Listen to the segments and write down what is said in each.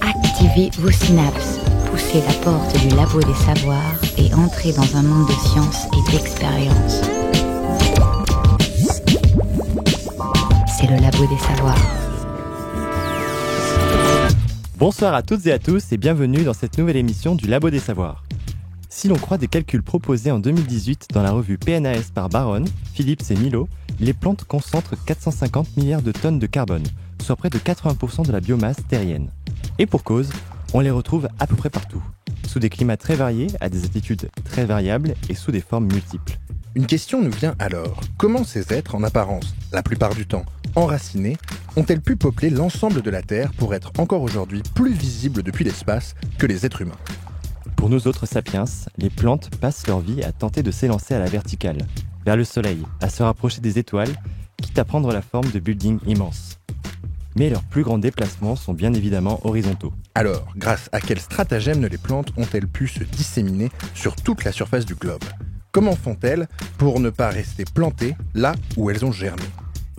Activez vos synapses, poussez la porte du labo des savoirs et entrez dans un monde de science et d'expérience. C'est le labo des savoirs. Bonsoir à toutes et à tous et bienvenue dans cette nouvelle émission du Labo des Savoirs. Si l'on croit des calculs proposés en 2018 dans la revue PNAS par Baron, Phillips et Milo, les plantes concentrent 450 milliards de tonnes de carbone, soit près de 80% de la biomasse terrienne. Et pour cause, on les retrouve à peu près partout, sous des climats très variés, à des altitudes très variables et sous des formes multiples. Une question nous vient alors. Comment ces êtres, en apparence, la plupart du temps enracinés, ont-elles pu peupler l'ensemble de la Terre pour être encore aujourd'hui plus visibles depuis l'espace que les êtres humains ? Pour nous autres sapiens, les plantes passent leur vie à tenter de s'élancer à la verticale, vers le soleil, à se rapprocher des étoiles, quitte à prendre la forme de buildings immenses. Mais leurs plus grands déplacements sont bien évidemment horizontaux. Alors, grâce à quel stratagème les plantes ont-elles pu se disséminer sur toute la surface du globe ? Comment font-elles pour ne pas rester plantées là où elles ont germé ?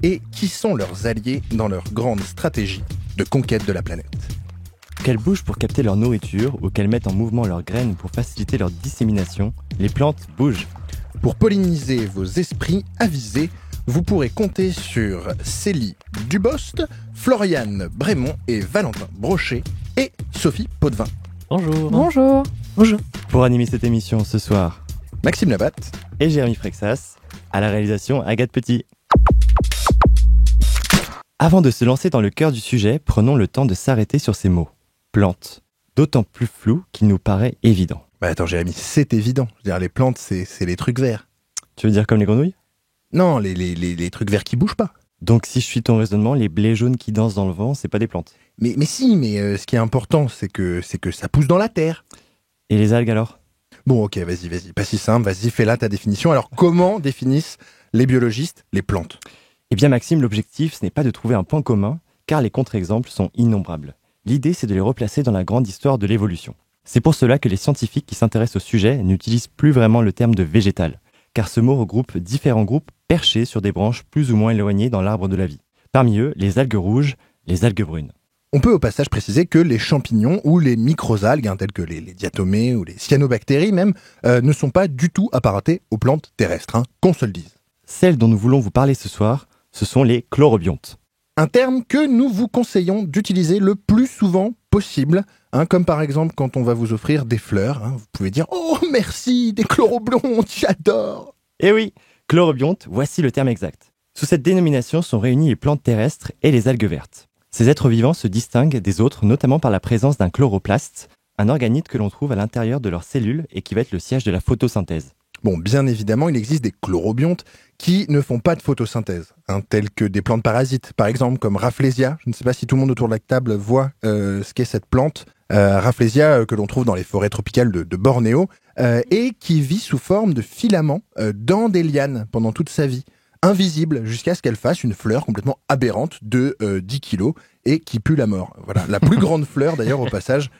Et qui sont leurs alliés dans leur grande stratégie de conquête de la planète ? Qu'elles bougent pour capter leur nourriture ou qu'elles mettent en mouvement leurs graines pour faciliter leur dissémination, les plantes bougent. Pour polliniser vos esprits avisés, vous pourrez compter sur Célie Dubost, Floriane Brémond et Valentin Brochet et Sophie Potvin. Bonjour. Bonjour. Bonjour. Pour animer cette émission ce soir, Maxime Labatte et Jérémy Frexas, à la réalisation Agathe Petit. Avant de se lancer dans le cœur du sujet, prenons le temps de s'arrêter sur ces mots. Plantes. D'autant plus flou qu'il nous paraît évident. Attends Jérémy, c'est évident. Je veux dire, les plantes, c'est les trucs verts. Tu veux dire comme les grenouilles ? Non, les trucs verts qui bougent pas. Donc si je suis ton raisonnement, les blés jaunes qui dansent dans le vent, c'est pas des plantes. Mais ce qui est important, c'est que ça pousse dans la terre. Et les algues alors ? Bon, ok, vas-y, pas si simple, vas-y, fais là ta définition. Alors, comment définissent les biologistes les plantes ? Eh bien Maxime, l'objectif, ce n'est pas de trouver un point commun, car les contre-exemples sont innombrables. L'idée, c'est de les replacer dans la grande histoire de l'évolution. C'est pour cela que les scientifiques qui s'intéressent au sujet n'utilisent plus vraiment le terme de végétal, car ce mot regroupe différents groupes perchés sur des branches plus ou moins éloignées dans l'arbre de la vie. Parmi eux, les algues rouges, les algues brunes. On peut au passage préciser que les champignons ou les microalgues, tels que les diatomées ou les cyanobactéries même, ne sont pas du tout apparentés aux plantes terrestres, qu'on se le dise. Celles dont nous voulons vous parler ce soir, ce sont les chlorobiontes. Un terme que nous vous conseillons d'utiliser le plus souvent possible, comme par exemple quand on va vous offrir des fleurs. Vous pouvez dire « Oh merci, des chlorobiontes, j'adore !» Eh oui, chlorobiontes, voici le terme exact. Sous cette dénomination sont réunies les plantes terrestres et les algues vertes. Ces êtres vivants se distinguent des autres notamment par la présence d'un chloroplaste, un organite que l'on trouve à l'intérieur de leurs cellules et qui va être le siège de la photosynthèse. Bon, bien évidemment, il existe des chlorobiontes qui ne font pas de photosynthèse, telles que des plantes parasites, par exemple comme Rafflesia. Je ne sais pas si tout le monde autour de la table voit ce qu'est cette plante. Rafflesia que l'on trouve dans les forêts tropicales de Bornéo et qui vit sous forme de filaments dans des lianes pendant toute sa vie, invisible jusqu'à ce qu'elle fasse une fleur complètement aberrante de 10 kilos et qui pue la mort. Voilà, la plus grande fleur d'ailleurs au passage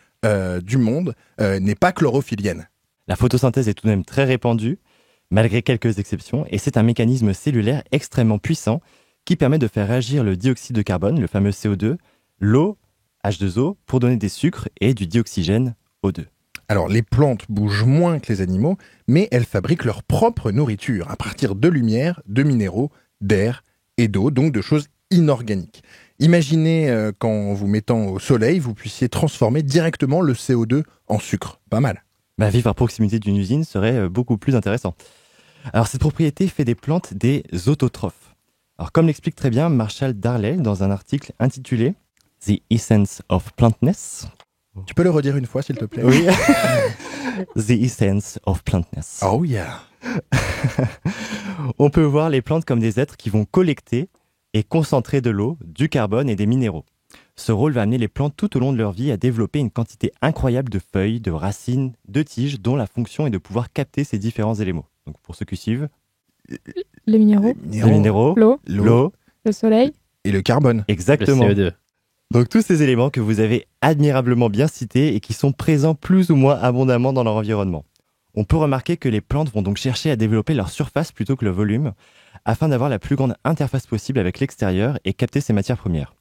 du monde n'est pas chlorophyllienne. La photosynthèse est tout de même très répandue, malgré quelques exceptions, et c'est un mécanisme cellulaire extrêmement puissant qui permet de faire réagir le dioxyde de carbone, le fameux CO2, l'eau, H2O, pour donner des sucres et du dioxygène, O2. Alors, les plantes bougent moins que les animaux, mais elles fabriquent leur propre nourriture à partir de lumière, de minéraux, d'air et d'eau, donc de choses inorganiques. Imaginez qu'en vous mettant au soleil, vous puissiez transformer directement le CO2 en sucre. Pas mal. Vivre à proximité d'une usine serait beaucoup plus intéressant. Alors, cette propriété fait des plantes des autotrophes. Alors, comme l'explique très bien Marshall Darley dans un article intitulé « The Essence of Plantness ». Tu peux le redire une fois, s'il te plaît ? Oui. The Essence of Plantness. Oh yeah. On peut voir les plantes comme des êtres qui vont collecter et concentrer de l'eau, du carbone et des minéraux. Ce rôle va amener les plantes tout au long de leur vie à développer une quantité incroyable de feuilles, de racines, de tiges, dont la fonction est de pouvoir capter ces différents éléments. Donc pour ceux qui suivent, les minéraux, l'eau, le soleil et le carbone. Exactement. Le CO2. Donc tous ces éléments que vous avez admirablement bien cités et qui sont présents plus ou moins abondamment dans leur environnement. On peut remarquer que les plantes vont donc chercher à développer leur surface plutôt que le volume, afin d'avoir la plus grande interface possible avec l'extérieur et capter ces matières premières.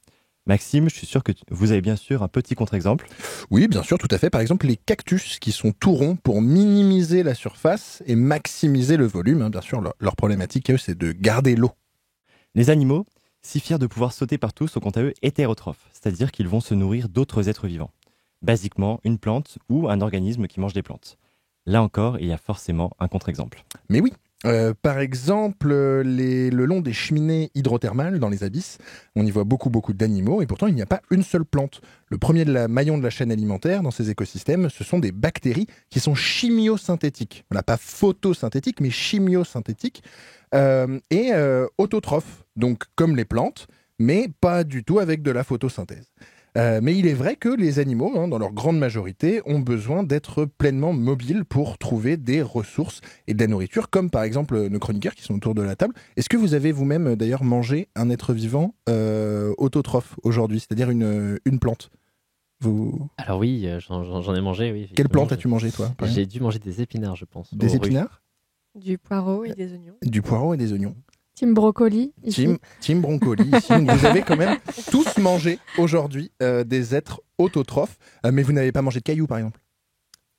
Maxime, je suis sûr que vous avez bien sûr un petit contre-exemple. Oui, bien sûr, tout à fait. Par exemple, les cactus qui sont tout ronds pour minimiser la surface et maximiser le volume. Bien sûr, leur problématique, eux, c'est de garder l'eau. Les animaux, si fiers de pouvoir sauter partout, sont quant à eux hétérotrophes, c'est-à-dire qu'ils vont se nourrir d'autres êtres vivants. Basiquement, une plante ou un organisme qui mange des plantes. Là encore, il y a forcément un contre-exemple. Mais oui, par exemple, le long des cheminées hydrothermales dans les abysses, on y voit beaucoup d'animaux et pourtant il n'y a pas une seule plante. Le premier maillon de la chaîne alimentaire dans ces écosystèmes, ce sont des bactéries qui sont chimiosynthétiques. Voilà, pas photosynthétiques, mais chimiosynthétiques et autotrophes, donc comme les plantes, mais pas du tout avec de la photosynthèse. Mais il est vrai que les animaux, dans leur grande majorité, ont besoin d'être pleinement mobiles pour trouver des ressources et de la nourriture, comme par exemple nos chroniqueurs qui sont autour de la table. Est-ce que vous avez vous-même d'ailleurs mangé un être vivant autotrophe aujourd'hui, c'est-à-dire une plante? Alors oui, j'en ai mangé, oui. Quelle plante as-tu mangé, toi? J'ai dû manger des épinards, je pense. Des épinards? Du poireau et des oignons. Du poireau et des oignons. Team brocoli. Ici. Team brocoli. Ici. Vous avez quand même tous mangé aujourd'hui des êtres autotrophes, mais vous n'avez pas mangé de cailloux, par exemple?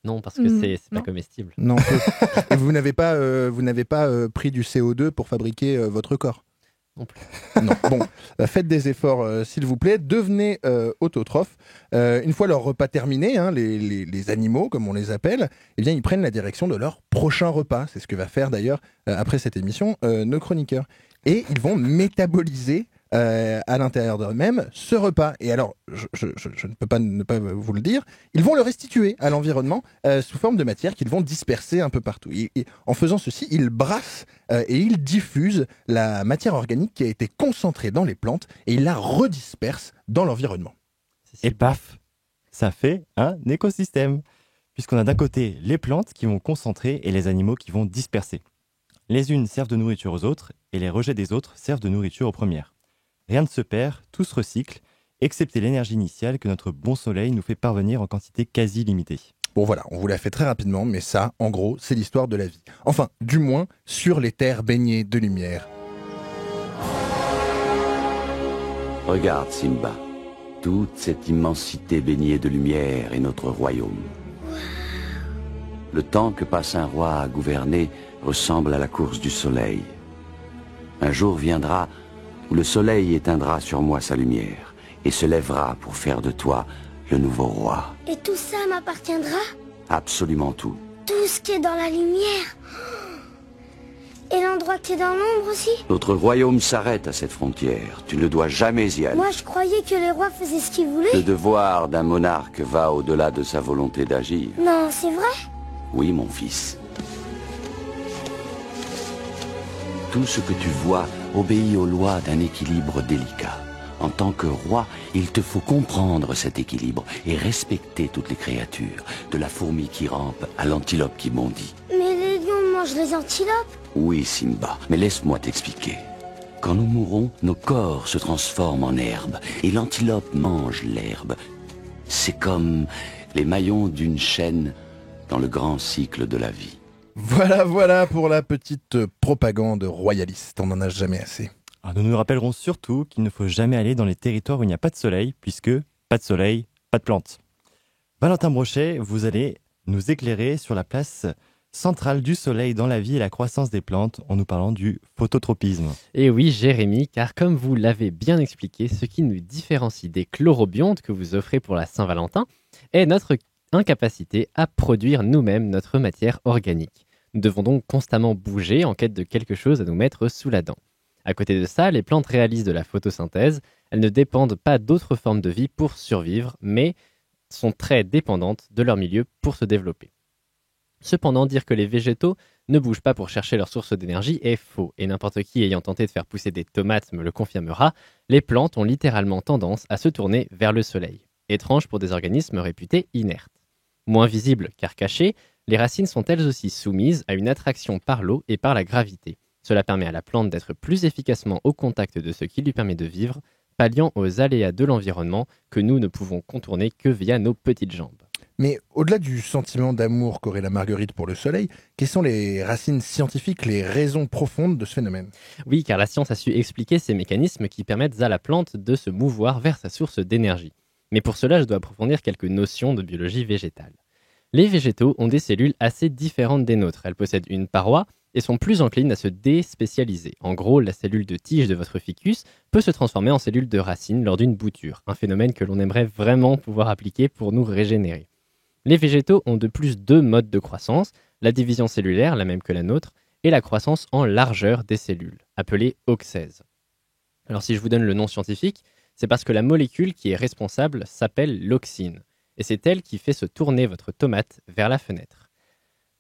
Non, parce que c'est pas comestible. Non. Et vous n'avez pas pris du CO2 pour fabriquer votre corps? Non plus. Non. Bon, faites des efforts, s'il vous plaît. Devenez autotrophes. Une fois leur repas terminé, les animaux, comme on les appelle, eh bien, ils prennent la direction de leur prochain repas. C'est ce que va faire d'ailleurs, après cette émission, nos chroniqueurs. Et ils vont métaboliser à l'intérieur d'eux-mêmes ce repas. Et alors, je ne peux pas ne pas vous le dire, ils vont le restituer à l'environnement sous forme de matière qu'ils vont disperser un peu partout. Et en faisant ceci, ils brassent et ils diffusent la matière organique qui a été concentrée dans les plantes et ils la redispersent dans l'environnement. Et paf, ça fait un écosystème. Puisqu'on a d'un côté les plantes qui vont concentrer et les animaux qui vont disperser. Les unes servent de nourriture aux autres et les rejets des autres servent de nourriture aux premières. Rien ne se perd, tout se recycle, excepté l'énergie initiale que notre bon soleil nous fait parvenir en quantité quasi limitée. Bon voilà, on vous l'a fait très rapidement, mais ça, en gros, c'est l'histoire de la vie. Enfin, du moins, sur les terres baignées de lumière. Regarde, Simba. Toute cette immensité baignée de lumière est notre royaume. Le temps que passe un roi à gouverner ressemble à la course du soleil. Un jour viendra où le soleil éteindra sur moi sa lumière et se lèvera pour faire de toi le nouveau roi. Et tout ça m'appartiendra? Absolument tout. Tout ce qui est dans la lumière? Et l'endroit qui est dans l'ombre aussi? Notre royaume s'arrête à cette frontière. Tu ne dois jamais y aller. Moi, je croyais que les rois faisaient ce qu'ils voulaient. Le devoir d'un monarque va au-delà de sa volonté d'agir. Non, c'est vrai? Oui, mon fils. Tout ce que tu vois obéit aux lois d'un équilibre délicat. En tant que roi, il te faut comprendre cet équilibre et respecter toutes les créatures, de la fourmi qui rampe à l'antilope qui bondit. Mais les lions mangent les antilopes? Oui, Simba, mais laisse-moi t'expliquer. Quand nous mourons, nos corps se transforment en herbe et l'antilope mange l'herbe. C'est comme les maillons d'une chaîne dans le grand cycle de la vie. Voilà pour la petite propagande royaliste. On n'en a jamais assez. Alors nous nous rappellerons surtout qu'il ne faut jamais aller dans les territoires où il n'y a pas de soleil, puisque pas de soleil, pas de plantes. Valentin Brochet, vous allez nous éclairer sur la place centrale du soleil dans la vie et la croissance des plantes en nous parlant du phototropisme. Et oui, Jérémy, car comme vous l'avez bien expliqué, ce qui nous différencie des chlorobiontes que vous offrez pour la Saint-Valentin est notre incapacité à produire nous-mêmes notre matière organique. Nous devons donc constamment bouger en quête de quelque chose à nous mettre sous la dent. À côté de ça, les plantes réalisent de la photosynthèse. Elles ne dépendent pas d'autres formes de vie pour survivre, mais sont très dépendantes de leur milieu pour se développer. Cependant, dire que les végétaux ne bougent pas pour chercher leur source d'énergie est faux, et n'importe qui ayant tenté de faire pousser des tomates me le confirmera, les plantes ont littéralement tendance à se tourner vers le soleil. Étrange pour des organismes réputés inertes. Moins visibles car cachées, les racines sont elles aussi soumises à une attraction par l'eau et par la gravité. Cela permet à la plante d'être plus efficacement au contact de ce qui lui permet de vivre, palliant aux aléas de l'environnement que nous ne pouvons contourner que via nos petites jambes. Mais au-delà du sentiment d'amour qu'aurait la marguerite pour le soleil, quelles sont les racines scientifiques, les raisons profondes de ce phénomène ? Oui, car la science a su expliquer ces mécanismes qui permettent à la plante de se mouvoir vers sa source d'énergie. Mais pour cela, je dois approfondir quelques notions de biologie végétale. Les végétaux ont des cellules assez différentes des nôtres. Elles possèdent une paroi et sont plus enclines à se déspécialiser. En gros, la cellule de tige de votre ficus peut se transformer en cellule de racine lors d'une bouture, un phénomène que l'on aimerait vraiment pouvoir appliquer pour nous régénérer. Les végétaux ont de plus deux modes de croissance, la division cellulaire, la même que la nôtre, et la croissance en largeur des cellules, appelée auxèse. Alors si je vous donne le nom scientifique, c'est parce que la molécule qui est responsable s'appelle l'auxine, et c'est elle qui fait se tourner votre tomate vers la fenêtre.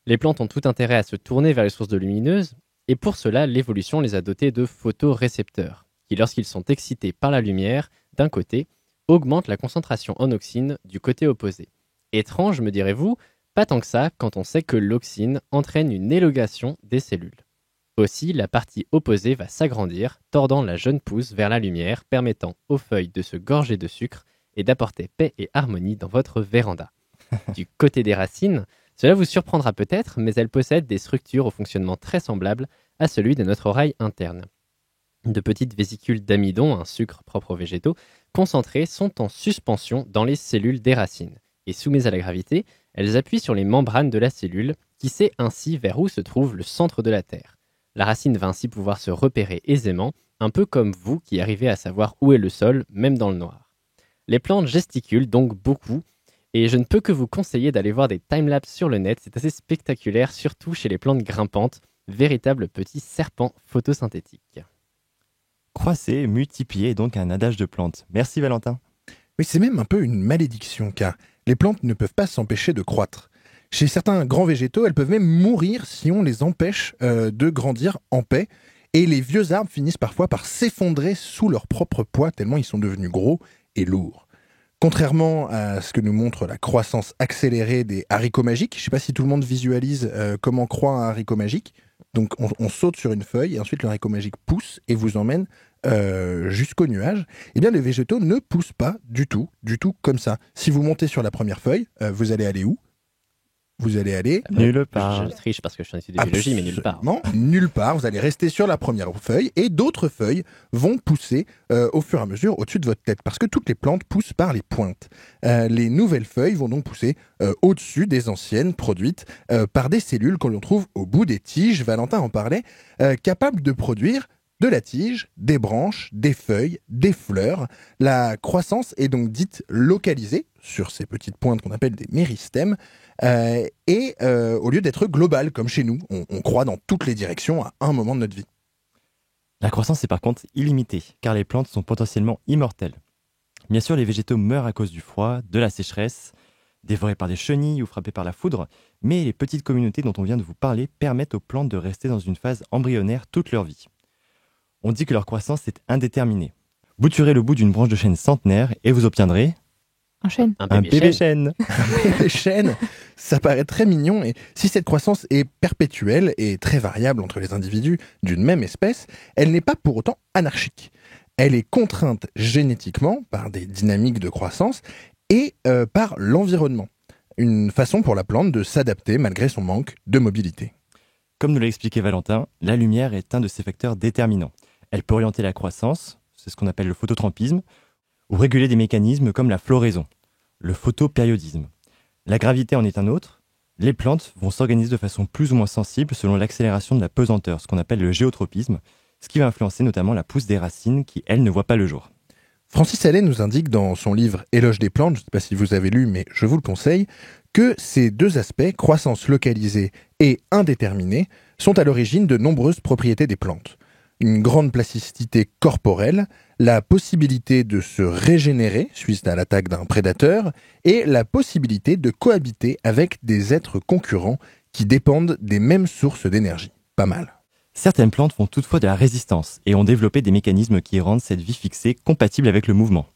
Les plantes ont tout intérêt à se tourner vers les sources de lumineuses, et pour cela, l'évolution les a dotés de photorécepteurs, qui lorsqu'ils sont excités par la lumière, d'un côté, augmentent la concentration en auxine du côté opposé. Étrange, me direz-vous, pas tant que ça quand on sait que l'auxine entraîne une élongation des cellules. Aussi, la partie opposée va s'agrandir, tordant la jeune pousse vers la lumière, permettant aux feuilles de se gorger de sucre et d'apporter paix et harmonie dans votre véranda. Du côté des racines, cela vous surprendra peut-être, mais elles possèdent des structures au fonctionnement très semblables à celui de notre oreille interne. De petites vésicules d'amidon, un sucre propre aux végétaux, concentrées sont en suspension dans les cellules des racines. Et soumises à la gravité, elles appuient sur les membranes de la cellule, qui sait ainsi vers où se trouve le centre de la Terre. La racine va ainsi pouvoir se repérer aisément, un peu comme vous qui arrivez à savoir où est le sol, même dans le noir. Les plantes gesticulent donc beaucoup, et je ne peux que vous conseiller d'aller voir des timelapses sur le net, c'est assez spectaculaire, surtout chez les plantes grimpantes, véritables petits serpents photosynthétiques. Croisser, multiplier est donc un adage de plantes. Merci Valentin. Oui, c'est même un peu une malédiction, car les plantes ne peuvent pas s'empêcher de croître. Chez certains grands végétaux, elles peuvent même mourir si on les empêche de grandir en paix. Et les vieux arbres finissent parfois par s'effondrer sous leur propre poids, tellement ils sont devenus gros et lourds. Contrairement à ce que nous montre la croissance accélérée des haricots magiques, je ne sais pas si tout le monde visualise comment croît un haricot magique. Donc on saute sur une feuille et ensuite le haricot magique pousse et vous emmène jusqu'au nuage. Eh bien les végétaux ne poussent pas du tout comme ça. Si vous montez sur la première feuille, vous allez aller où ? Vous allez aller... Nulle part. Je triche parce que je suis un étudiant de biologie, mais nulle part. Non, nulle part. Vous allez rester sur la première feuille et d'autres feuilles vont pousser au fur et à mesure au-dessus de votre tête parce que toutes les plantes poussent par les pointes. Les nouvelles feuilles vont donc pousser au-dessus des anciennes produites par des cellules que l'on trouve au bout des tiges, Valentin en parlait, capables de produire de la tige, des branches, des feuilles, des fleurs. La croissance est donc dite localisée sur ces petites pointes qu'on appelle des méristèmes au lieu d'être globale comme chez nous, on croît dans toutes les directions à un moment de notre vie. La croissance est par contre illimitée, car les plantes sont potentiellement immortelles. Bien sûr, les végétaux meurent à cause du froid, de la sécheresse, dévorés par des chenilles ou frappés par la foudre, mais les petites communautés dont on vient de vous parler permettent aux plantes de rester dans une phase embryonnaire toute leur vie. On dit que leur croissance est indéterminée. Bouturez le bout d'une branche de chêne centenaire et vous obtiendrez... Un chêne. Un bébé chêne. Un bébé chêne, ça paraît très mignon. Et si cette croissance est perpétuelle et très variable entre les individus d'une même espèce, elle n'est pas pour autant anarchique. Elle est contrainte génétiquement par des dynamiques de croissance et par l'environnement. Une façon pour la plante de s'adapter malgré son manque de mobilité. Comme nous l'a expliqué Valentin, la lumière est un de ces facteurs déterminants. Elle peut orienter la croissance, c'est ce qu'on appelle le phototropisme, ou réguler des mécanismes comme la floraison, le photopériodisme. La gravité en est un autre. Les plantes vont s'organiser de façon plus ou moins sensible selon l'accélération de la pesanteur, ce qu'on appelle le géotropisme, ce qui va influencer notamment la pousse des racines qui, elles, ne voient pas le jour. Francis Allais nous indique dans son livre « Éloge des plantes », je ne sais pas si vous avez lu, mais je vous le conseille, que ces deux aspects, croissance localisée et indéterminée, sont à l'origine de nombreuses propriétés des plantes. Une grande plasticité corporelle, la possibilité de se régénérer suite à l'attaque d'un prédateur et la possibilité de cohabiter avec des êtres concurrents qui dépendent des mêmes sources d'énergie. Pas mal. Certaines plantes font toutefois de la résistance et ont développé des mécanismes qui rendent cette vie fixée compatible avec le mouvement.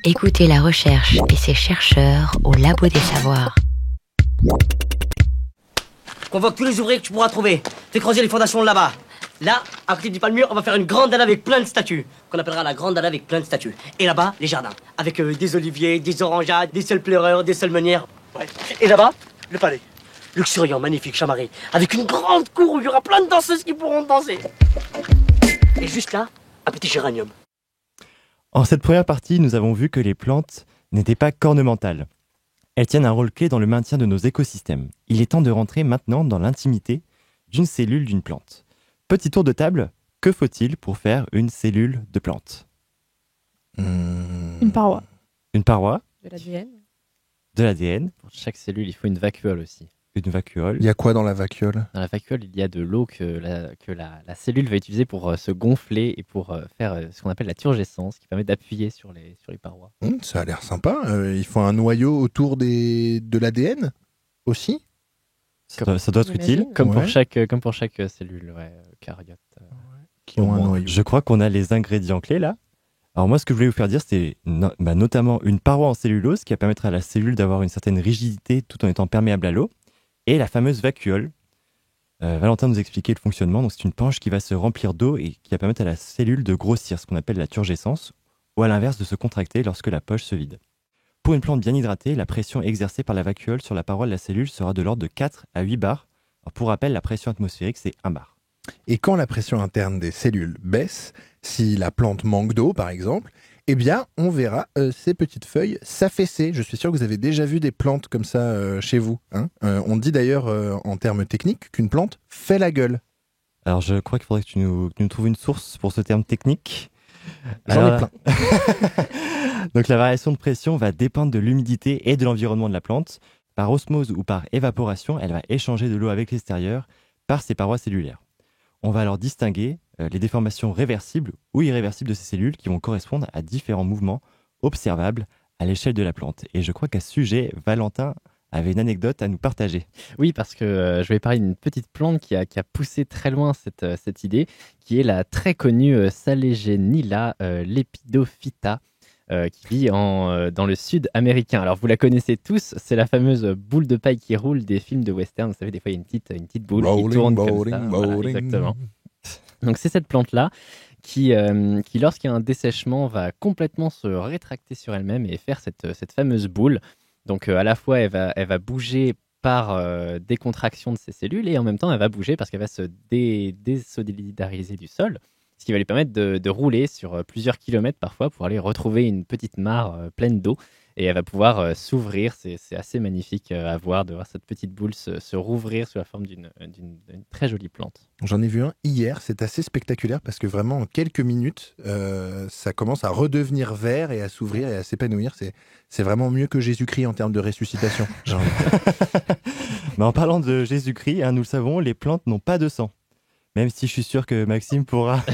Écoutez la recherche et ses chercheurs au Labo des Savoirs. Convoque tous les ouvriers que tu pourras trouver. Fais creuser les fondations là-bas. Là, à côté du palmier, on va faire une grande allée avec plein de statues, qu'on appellera la grande allée avec plein de statues. Et là-bas, les jardins, avec des oliviers, des orangeades, des seuls pleureurs, des seuls meunières. Ouais. Et là-bas, le palais. Luxuriant, magnifique, chamarré, avec une grande cour où il y aura plein de danseuses qui pourront danser. Et juste là, un petit géranium. En cette première partie, nous avons vu que les plantes n'étaient pas qu'ornementales. Elles tiennent un rôle clé dans le maintien de nos écosystèmes. Il est temps de rentrer maintenant dans l'intimité d'une cellule d'une plante. Petit tour de table, que faut-il pour faire une cellule de plante ? Une paroi. Une paroi, De l'ADN. de l'ADN, Pour chaque cellule, il faut une vacuole aussi. une vacuole. Il y a quoi dans la vacuole? Dans la vacuole, il y a de l'eau que la cellule va utiliser pour se gonfler et pour faire ce qu'on appelle la turgescence, qui permet d'appuyer sur les parois. Ça a l'air sympa. Il faut un noyau autour de l'ADN aussi. Ça doit être utile. J'imagine. Comme pour chaque cellule eucaryote. Qui ont un noyau. Je crois qu'on a les ingrédients clés là. Alors moi, ce que je voulais vous faire dire, c'est notamment une paroi en cellulose qui va permettre à la cellule d'avoir une certaine rigidité tout en étant perméable à l'eau. Et la fameuse vacuole. Valentin nous expliquait le fonctionnement. Donc c'est une panche qui va se remplir d'eau et qui va permettre à la cellule de grossir, ce qu'on appelle la turgescence, ou à l'inverse de se contracter lorsque la poche se vide. Pour une plante bien hydratée, la pression exercée par la vacuole sur la paroi de la cellule sera de l'ordre de 4 à 8 bars. Alors pour rappel, la pression atmosphérique, c'est 1 bar. Et quand la pression interne des cellules baisse, si la plante manque d'eau par exemple, eh bien on verra ces petites feuilles s'affaisser. Je suis sûr que vous avez déjà vu des plantes comme ça chez vous. On dit d'ailleurs en termes techniques qu'une plante fait la gueule. Alors je crois qu'il faudrait que tu nous trouves une source pour ce terme technique. J'en ai plein. Donc la variation de pression va dépendre de l'humidité et de l'environnement de la plante. Par osmose ou par évaporation, elle va échanger de l'eau avec l'extérieur par ses parois cellulaires. On va alors distinguer les déformations réversibles ou irréversibles de ces cellules qui vont correspondre à différents mouvements observables à l'échelle de la plante. Et je crois qu'à ce sujet, Valentin avait une anecdote à nous partager. Oui, parce que je vais parler d'une petite plante qui a poussé très loin cette idée, qui est la très connue Salegenilla lepidophyta, qui vit dans le sud américain. Alors vous la connaissez tous, c'est la fameuse boule de paille qui roule des films de western. Vous savez, des fois il y a une petite boule qui tourne comme ça. Voilà, exactement. Donc c'est cette plante-là qui lorsqu'il y a un dessèchement, va complètement se rétracter sur elle-même et faire cette fameuse boule. Donc à la fois elle va bouger par décontraction de ses cellules et en même temps elle va bouger parce qu'elle va se désolidariser du sol, ce qui va lui permettre de rouler sur plusieurs kilomètres parfois pour aller retrouver une petite mare pleine d'eau. Et elle va pouvoir s'ouvrir. C'est assez magnifique à voir, de voir cette petite boule se rouvrir sous la forme d'une très jolie plante. J'en ai vu un hier, c'est assez spectaculaire parce que vraiment en quelques minutes, ça commence à redevenir vert et à s'ouvrir et à s'épanouir. C'est vraiment mieux que Jésus-Christ en termes de ressuscitation. Mais en parlant de Jésus-Christ, nous le savons, les plantes n'ont pas de sang. Même si je suis sûr que Maxime pourra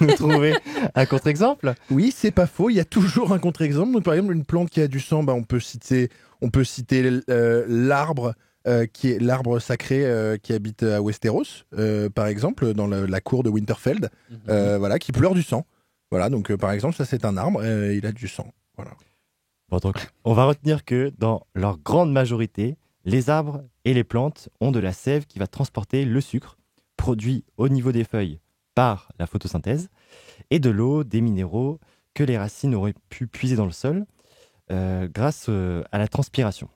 nous trouver un contre-exemple. Oui, c'est pas faux. Il y a toujours un contre-exemple. Donc, par exemple, une plante qui a du sang, on peut citer l'arbre qui est l'arbre sacré qui habite à Westeros, par exemple, dans la cour de Winterfell, voilà, qui pleure du sang. Voilà, donc par exemple, ça c'est un arbre, il a du sang. Voilà. Bon, donc, on va retenir que dans leur grande majorité, les arbres et les plantes ont de la sève qui va transporter le sucre produit au niveau des feuilles par la photosynthèse et de l'eau, des minéraux que les racines auraient pu puiser dans le sol grâce à la transpiration.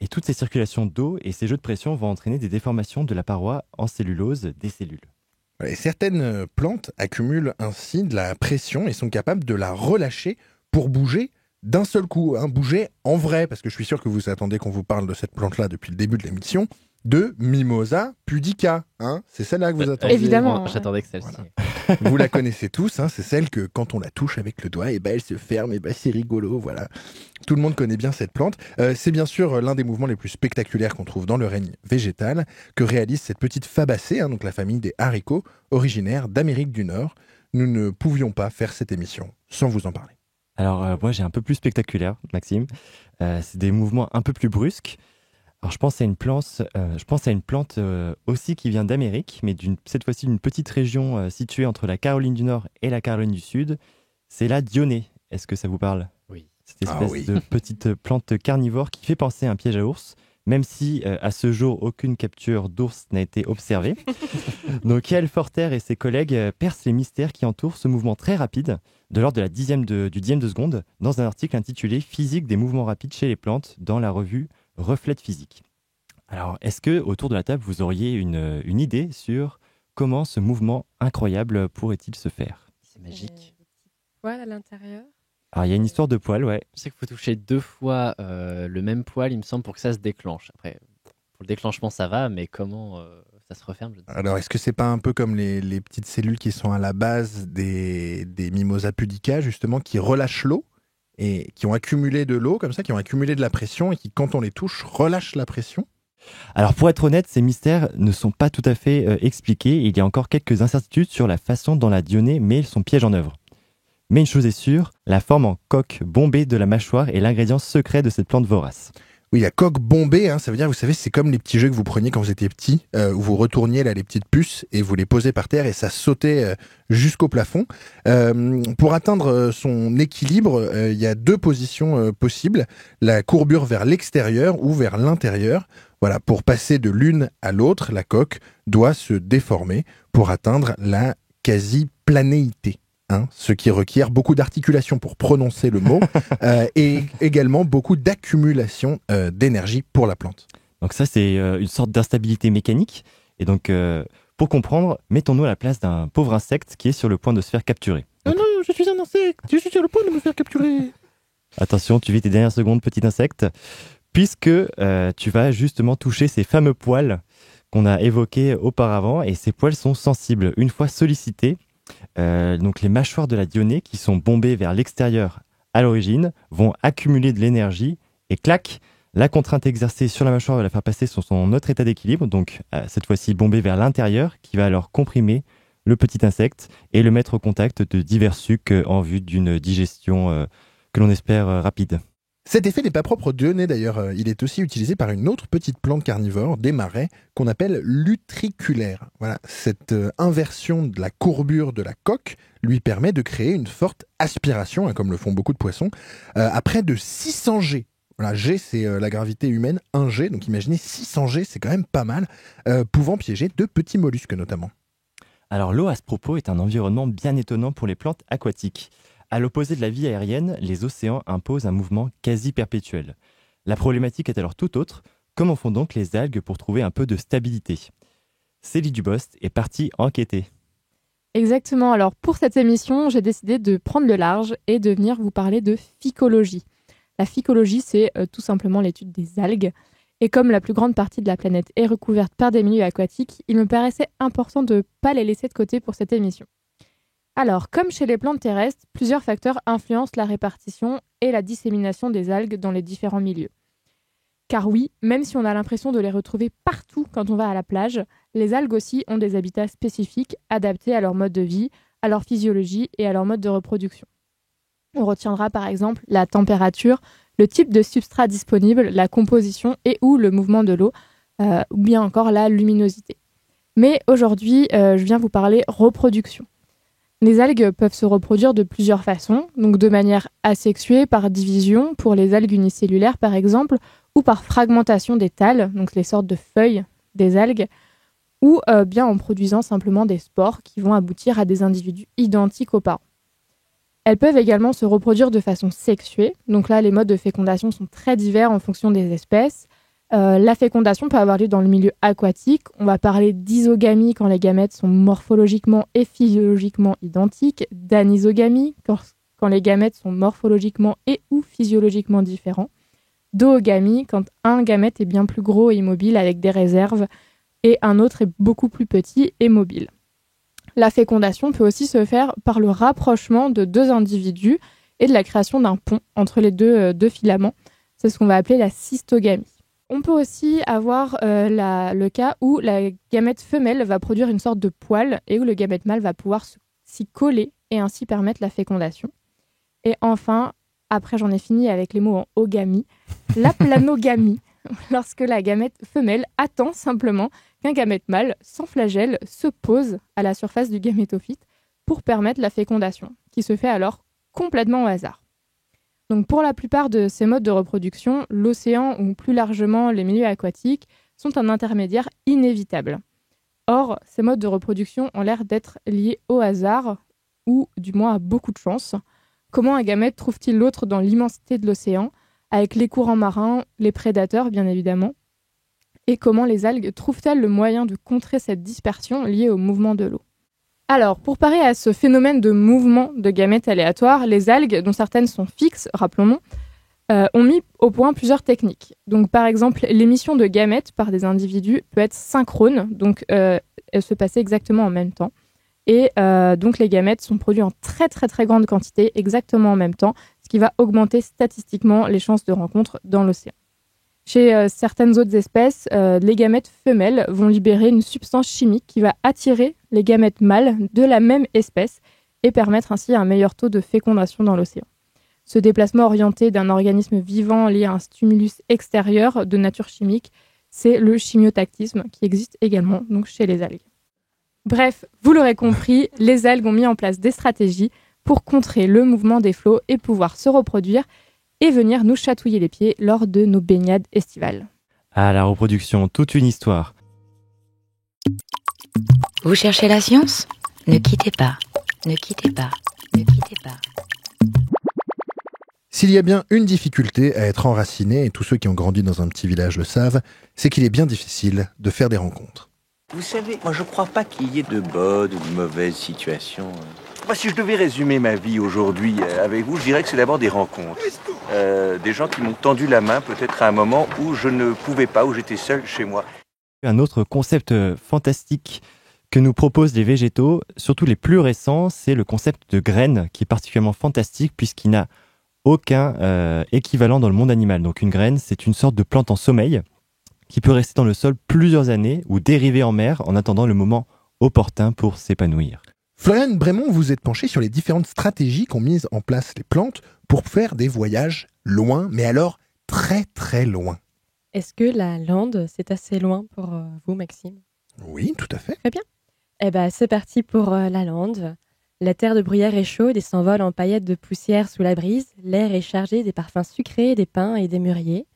Et toutes ces circulations d'eau et ces jeux de pression vont entraîner des déformations de la paroi en cellulose des cellules. Et certaines plantes accumulent ainsi de la pression et sont capables de la relâcher pour bouger d'un seul coup, bouger en vrai, parce que je suis sûr que vous attendez qu'on vous parle de cette plante-là depuis le début de l'émission, de Mimosa pudica. C'est celle-là que vous attendez. Évidemment. J'attendais que celle-ci. Voilà. Vous la connaissez tous, c'est celle que quand on la touche avec le doigt, elle se ferme, c'est rigolo, voilà. Tout le monde connaît bien cette plante. C'est bien sûr l'un des mouvements les plus spectaculaires qu'on trouve dans le règne végétal, que réalise cette petite fabacée, donc la famille des haricots, originaire d'Amérique du Nord. Nous ne pouvions pas faire cette émission sans vous en parler. Alors moi j'ai un peu plus spectaculaire, Maxime. C'est des mouvements un peu plus brusques. Alors je pense à une plante aussi qui vient d'Amérique, mais cette fois-ci d'une petite région située entre la Caroline du Nord et la Caroline du Sud. C'est la Dionée. Est-ce que ça vous parle ? Oui. Cette espèce de petite plante carnivore qui fait penser à un piège à ours, même si à ce jour aucune capture d'ours n'a été observée. Donc Yael Forter et ses collègues percent les mystères qui entourent ce mouvement très rapide, de l'ordre de la dixième de seconde, dans un article intitulé « Physique des mouvements rapides chez les plantes » dans la revue Reflet Physique. Alors, est-ce que autour de la table, vous auriez une idée sur comment ce mouvement incroyable pourrait-il se faire ? C'est magique. Poil à l'intérieur. Alors, il y a une histoire de poil, ouais. Je sais qu'il faut toucher 2 fois le même poil, il me semble, pour que ça se déclenche. Après, pour le déclenchement, ça va, mais comment ça se referme, je ne sais pas. Alors, est-ce que c'est pas un peu comme les petites cellules qui sont à la base des Mimosa pudica, justement, qui relâchent l'eau et qui ont accumulé de l'eau, comme ça, qui ont accumulé de la pression et qui, quand on les touche, relâchent la pression ? Alors, pour être honnête, ces mystères ne sont pas tout à fait expliqués. Il y a encore quelques incertitudes sur la façon dont la Dionée met son piège en œuvre. Mais une chose est sûre, la forme en coque bombée de la mâchoire est l'ingrédient secret de cette plante vorace. Oui, la coque bombée, ça veut dire, vous savez, c'est comme les petits jeux que vous preniez quand vous étiez petit, où vous retourniez là, les petites puces et vous les posez par terre et ça sautait jusqu'au plafond. Pour atteindre son équilibre, il y a 2 positions possibles, la courbure vers l'extérieur ou vers l'intérieur. Voilà, pour passer de l'une à l'autre, la coque doit se déformer pour atteindre la quasi-planéité. Ce qui requiert beaucoup d'articulation pour prononcer le mot et également beaucoup d'accumulation d'énergie pour la plante. Donc ça, c'est une sorte d'instabilité mécanique. Et donc, pour comprendre, mettons-nous à la place d'un pauvre insecte qui est sur le point de se faire capturer. Donc... non, je suis un insecte, je suis sur le point de me faire capturer. Attention, tu vis tes dernières secondes, petit insecte, puisque tu vas justement toucher ces fameux poils qu'on a évoqués auparavant. Et ces poils sont sensibles. Une fois sollicités, donc les mâchoires de la Dionée qui sont bombées vers l'extérieur à l'origine vont accumuler de l'énergie et clac, la contrainte exercée sur la mâchoire va la faire passer sur son autre état d'équilibre, donc cette fois-ci bombée vers l'intérieur qui va alors comprimer le petit insecte et le mettre au contact de divers sucs en vue d'une digestion que l'on espère rapide. Cet effet n'est pas propre aux Dionée d'ailleurs, il est aussi utilisé par une autre petite plante carnivore, des marais, qu'on appelle l'utriculaire. Voilà, cette inversion de la courbure de la coque lui permet de créer une forte aspiration, comme le font beaucoup de poissons, à près de 600 G. Voilà, G c'est la gravité humaine, 1 G, donc imaginez 600 G, c'est quand même pas mal, pouvant piéger de petits mollusques notamment. Alors l'eau à ce propos est un environnement bien étonnant pour les plantes aquatiques. À l'opposé de la vie aérienne, les océans imposent un mouvement quasi perpétuel. La problématique est alors tout autre. Comment font donc les algues pour trouver un peu de stabilité ? Célie Dubost est partie enquêter. Exactement. Alors pour cette émission, j'ai décidé de prendre le large et de venir vous parler de phycologie. La phycologie, c'est tout simplement l'étude des algues. Et comme la plus grande partie de la planète est recouverte par des milieux aquatiques, il me paraissait important de ne pas les laisser de côté pour cette émission. Alors, comme chez les plantes terrestres, plusieurs facteurs influencent la répartition et la dissémination des algues dans les différents milieux. Car oui, même si on a l'impression de les retrouver partout quand on va à la plage, les algues aussi ont des habitats spécifiques adaptés à leur mode de vie, à leur physiologie et à leur mode de reproduction. On retiendra par exemple la température, le type de substrat disponible, la composition et ou le mouvement de l'eau, ou bien encore la luminosité. Mais aujourd'hui, je viens vous parler reproduction. Les algues peuvent se reproduire de plusieurs façons, donc de manière asexuée, par division, pour les algues unicellulaires par exemple, ou par fragmentation des thalles, donc les sortes de feuilles des algues, ou bien en produisant simplement des spores qui vont aboutir à des individus identiques aux parents. Elles peuvent également se reproduire de façon sexuée, donc là les modes de fécondation sont très divers en fonction des espèces. La fécondation peut avoir lieu dans le milieu aquatique. On va parler d'isogamie quand les gamètes sont morphologiquement et physiologiquement identiques, d'anisogamie quand les gamètes sont morphologiquement et ou physiologiquement différents, d'oogamie quand un gamète est bien plus gros et immobile avec des réserves et un autre est beaucoup plus petit et mobile. La fécondation peut aussi se faire par le rapprochement de 2 individus et de la création d'un pont entre les deux filaments. C'est ce qu'on va appeler la cystogamie. On peut aussi avoir le cas où la gamète femelle va produire une sorte de poil et où le gamète mâle va pouvoir s'y coller et ainsi permettre la fécondation. Et enfin, après j'en ai fini avec les mots en ogamie, la planogamie, lorsque la gamète femelle attend simplement qu'un gamète mâle sans flagelle se pose à la surface du gamétophyte pour permettre la fécondation, qui se fait alors complètement au hasard. Donc pour la plupart de ces modes de reproduction, l'océan ou plus largement les milieux aquatiques sont un intermédiaire inévitable. Or, ces modes de reproduction ont l'air d'être liés au hasard, ou du moins à beaucoup de chance. Comment un gamète trouve-t-il l'autre dans l'immensité de l'océan, avec les courants marins, les prédateurs bien évidemment? Et comment les algues trouvent-elles le moyen de contrer cette dispersion liée au mouvement de l'eau? Alors, pour parer à ce phénomène de mouvement de gamètes aléatoires, les algues, dont certaines sont fixes, rappelons-nous, ont mis au point plusieurs techniques. Donc, par exemple, l'émission de gamètes par des individus peut être synchrone, donc elle se passait exactement en même temps. Et donc, les gamètes sont produits en très très très grande quantité, exactement en même temps, ce qui va augmenter statistiquement les chances de rencontre dans l'océan. Chez certaines autres espèces, les gamètes femelles vont libérer une substance chimique qui va attirer les gamètes mâles de la même espèce et permettre ainsi un meilleur taux de fécondation dans l'océan. Ce déplacement orienté d'un organisme vivant lié à un stimulus extérieur de nature chimique, c'est le chimiotactisme qui existe également donc, chez les algues. Bref, vous l'aurez compris, les algues ont mis en place des stratégies pour contrer le mouvement des flots et pouvoir se reproduire et venir nous chatouiller les pieds lors de nos baignades estivales. Ah, la reproduction, toute une histoire. Vous cherchez la science ? Ne quittez pas, ne quittez pas, ne quittez pas. S'il y a bien une difficulté à être enraciné, et tous ceux qui ont grandi dans un petit village le savent, c'est qu'il est bien difficile de faire des rencontres. Vous savez, moi je crois pas qu'il y ait de bonnes ou de mauvaises situations. Moi, si je devais résumer ma vie aujourd'hui avec vous, je dirais que c'est d'abord des rencontres. Des gens qui m'ont tendu la main peut-être à un moment où je ne pouvais pas, où j'étais seul chez moi. Un autre concept fantastique que nous proposent les végétaux, surtout les plus récents, c'est le concept de graine qui est particulièrement fantastique puisqu'il n'a aucun équivalent dans le monde animal. Donc une graine, c'est une sorte de plante en sommeil qui peut rester dans le sol plusieurs années ou dériver en mer en attendant le moment opportun pour s'épanouir. Floriane Brémond, vous êtes penchée sur les différentes stratégies qu'ont mises en place les plantes pour faire des voyages loin, mais alors très très loin. Est-ce que la lande, c'est assez loin pour vous, Maxime ? Oui, tout à fait. Très bien. Eh bien, c'est parti pour la lande. La terre de bruyère est chaude et s'envole en paillettes de poussière sous la brise. L'air est chargé des parfums sucrés des pins et des mûriers.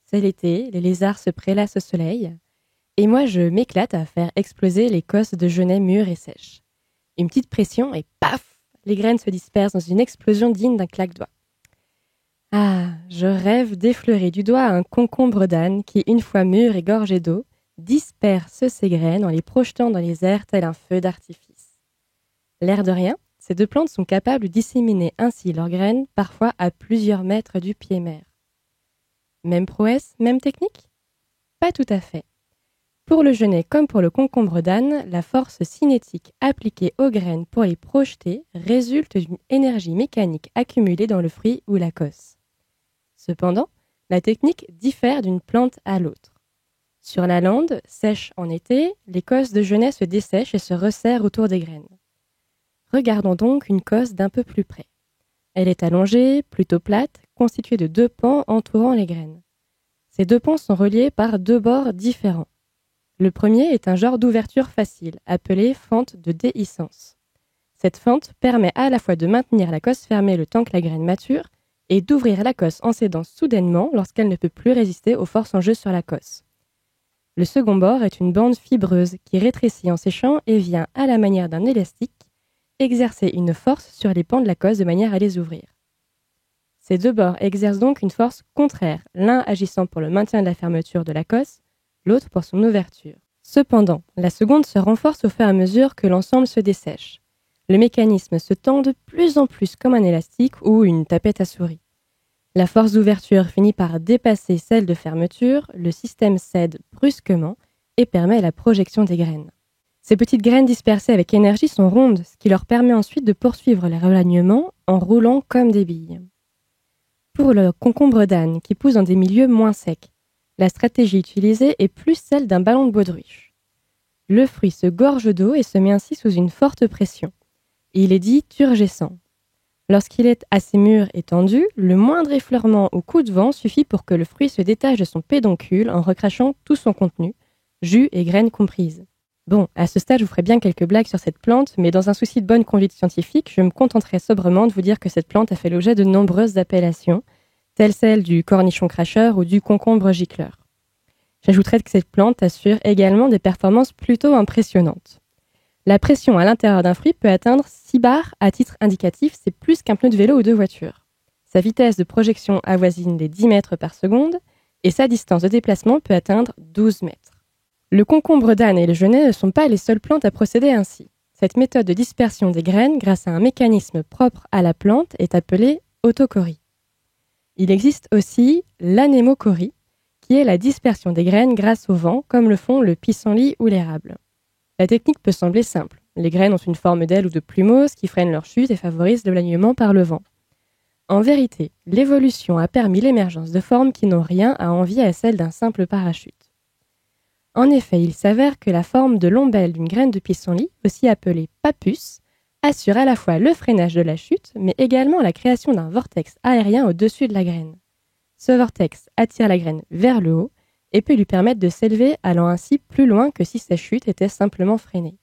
C'est l'été, les lézards se prélassent au soleil. Et moi, je m'éclate à faire exploser les cosses de genêts mûres et sèches. Une petite pression et paf, les graines se dispersent dans une explosion digne d'un claque-doigt. Ah, je rêve d'effleurer du doigt un concombre d'âne qui, une fois mûr et gorgé d'eau, disperse ses graines en les projetant dans les airs tel un feu d'artifice. L'air de rien, ces deux plantes sont capables de disséminer ainsi leurs graines, parfois à plusieurs mètres du pied-mer. Même prouesse, même technique ? Pas tout à fait. Pour le genêt comme pour le concombre d'âne, la force cinétique appliquée aux graines pour les projeter résulte d'une énergie mécanique accumulée dans le fruit ou la cosse. Cependant, la technique diffère d'une plante à l'autre. Sur la lande, sèche en été, les cosses de genêt se dessèchent et se resserrent autour des graines. Regardons donc une cosse d'un peu plus près. Elle est allongée, plutôt plate, constituée de deux pans entourant les graines. Ces deux pans sont reliés par deux bords différents. Le premier est un genre d'ouverture facile, appelé fente de déhiscence. Cette fente permet à la fois de maintenir la cosse fermée le temps que la graine mature et d'ouvrir la cosse en cédant soudainement lorsqu'elle ne peut plus résister aux forces en jeu sur la cosse. Le second bord est une bande fibreuse qui rétrécit en séchant et vient, à la manière d'un élastique, exercer une force sur les pans de la cosse de manière à les ouvrir. Ces deux bords exercent donc une force contraire, l'un agissant pour le maintien de la fermeture de la cosse, l'autre pour son ouverture. Cependant, la seconde se renforce au fur et à mesure que l'ensemble se dessèche. Le mécanisme se tend de plus en plus comme un élastique ou une tapette à souris. La force d'ouverture finit par dépasser celle de fermeture, le système cède brusquement et permet la projection des graines. Ces petites graines dispersées avec énergie sont rondes, ce qui leur permet ensuite de poursuivre leur éloignement en roulant comme des billes. Pour le concombre d'âne, qui pousse dans des milieux moins secs, la stratégie utilisée est plus celle d'un ballon de baudruche. Le fruit se gorge d'eau et se met ainsi sous une forte pression. Il est dit turgescent. Lorsqu'il est assez mûr et tendu, le moindre effleurement ou coup de vent suffit pour que le fruit se détache de son pédoncule en recrachant tout son contenu, jus et graines comprises. Bon, à ce stade, je vous ferai bien quelques blagues sur cette plante, mais dans un souci de bonne conduite scientifique, je me contenterai sobrement de vous dire que cette plante a fait l'objet de nombreuses appellations, telles celles du cornichon cracheur ou du concombre gicleur. J'ajouterai que cette plante assure également des performances plutôt impressionnantes. La pression à l'intérieur d'un fruit peut atteindre 6 bars à titre indicatif, c'est plus qu'un pneu de vélo ou de voiture. Sa vitesse de projection avoisine les 10 mètres par seconde et sa distance de déplacement peut atteindre 12 mètres. Le concombre d'âne et le genêt ne sont pas les seules plantes à procéder ainsi. Cette méthode de dispersion des graines grâce à un mécanisme propre à la plante est appelée autochorie. Il existe aussi l'anémochorie, qui est la dispersion des graines grâce au vent, comme le font le pissenlit ou l'érable. La technique peut sembler simple. Les graines ont une forme d'aile ou de plumeau, ce qui freine leur chute et favorise l'éloignement par le vent. En vérité, l'évolution a permis l'émergence de formes qui n'ont rien à envier à celle d'un simple parachute. En effet, il s'avère que la forme de l'ombelle d'une graine de pissenlit, aussi appelée pappus, assure à la fois le freinage de la chute, mais également la création d'un vortex aérien au-dessus de la graine. Ce vortex attire la graine vers le haut et peut lui permettre de s'élever, allant ainsi plus loin que si sa chute était simplement freinée.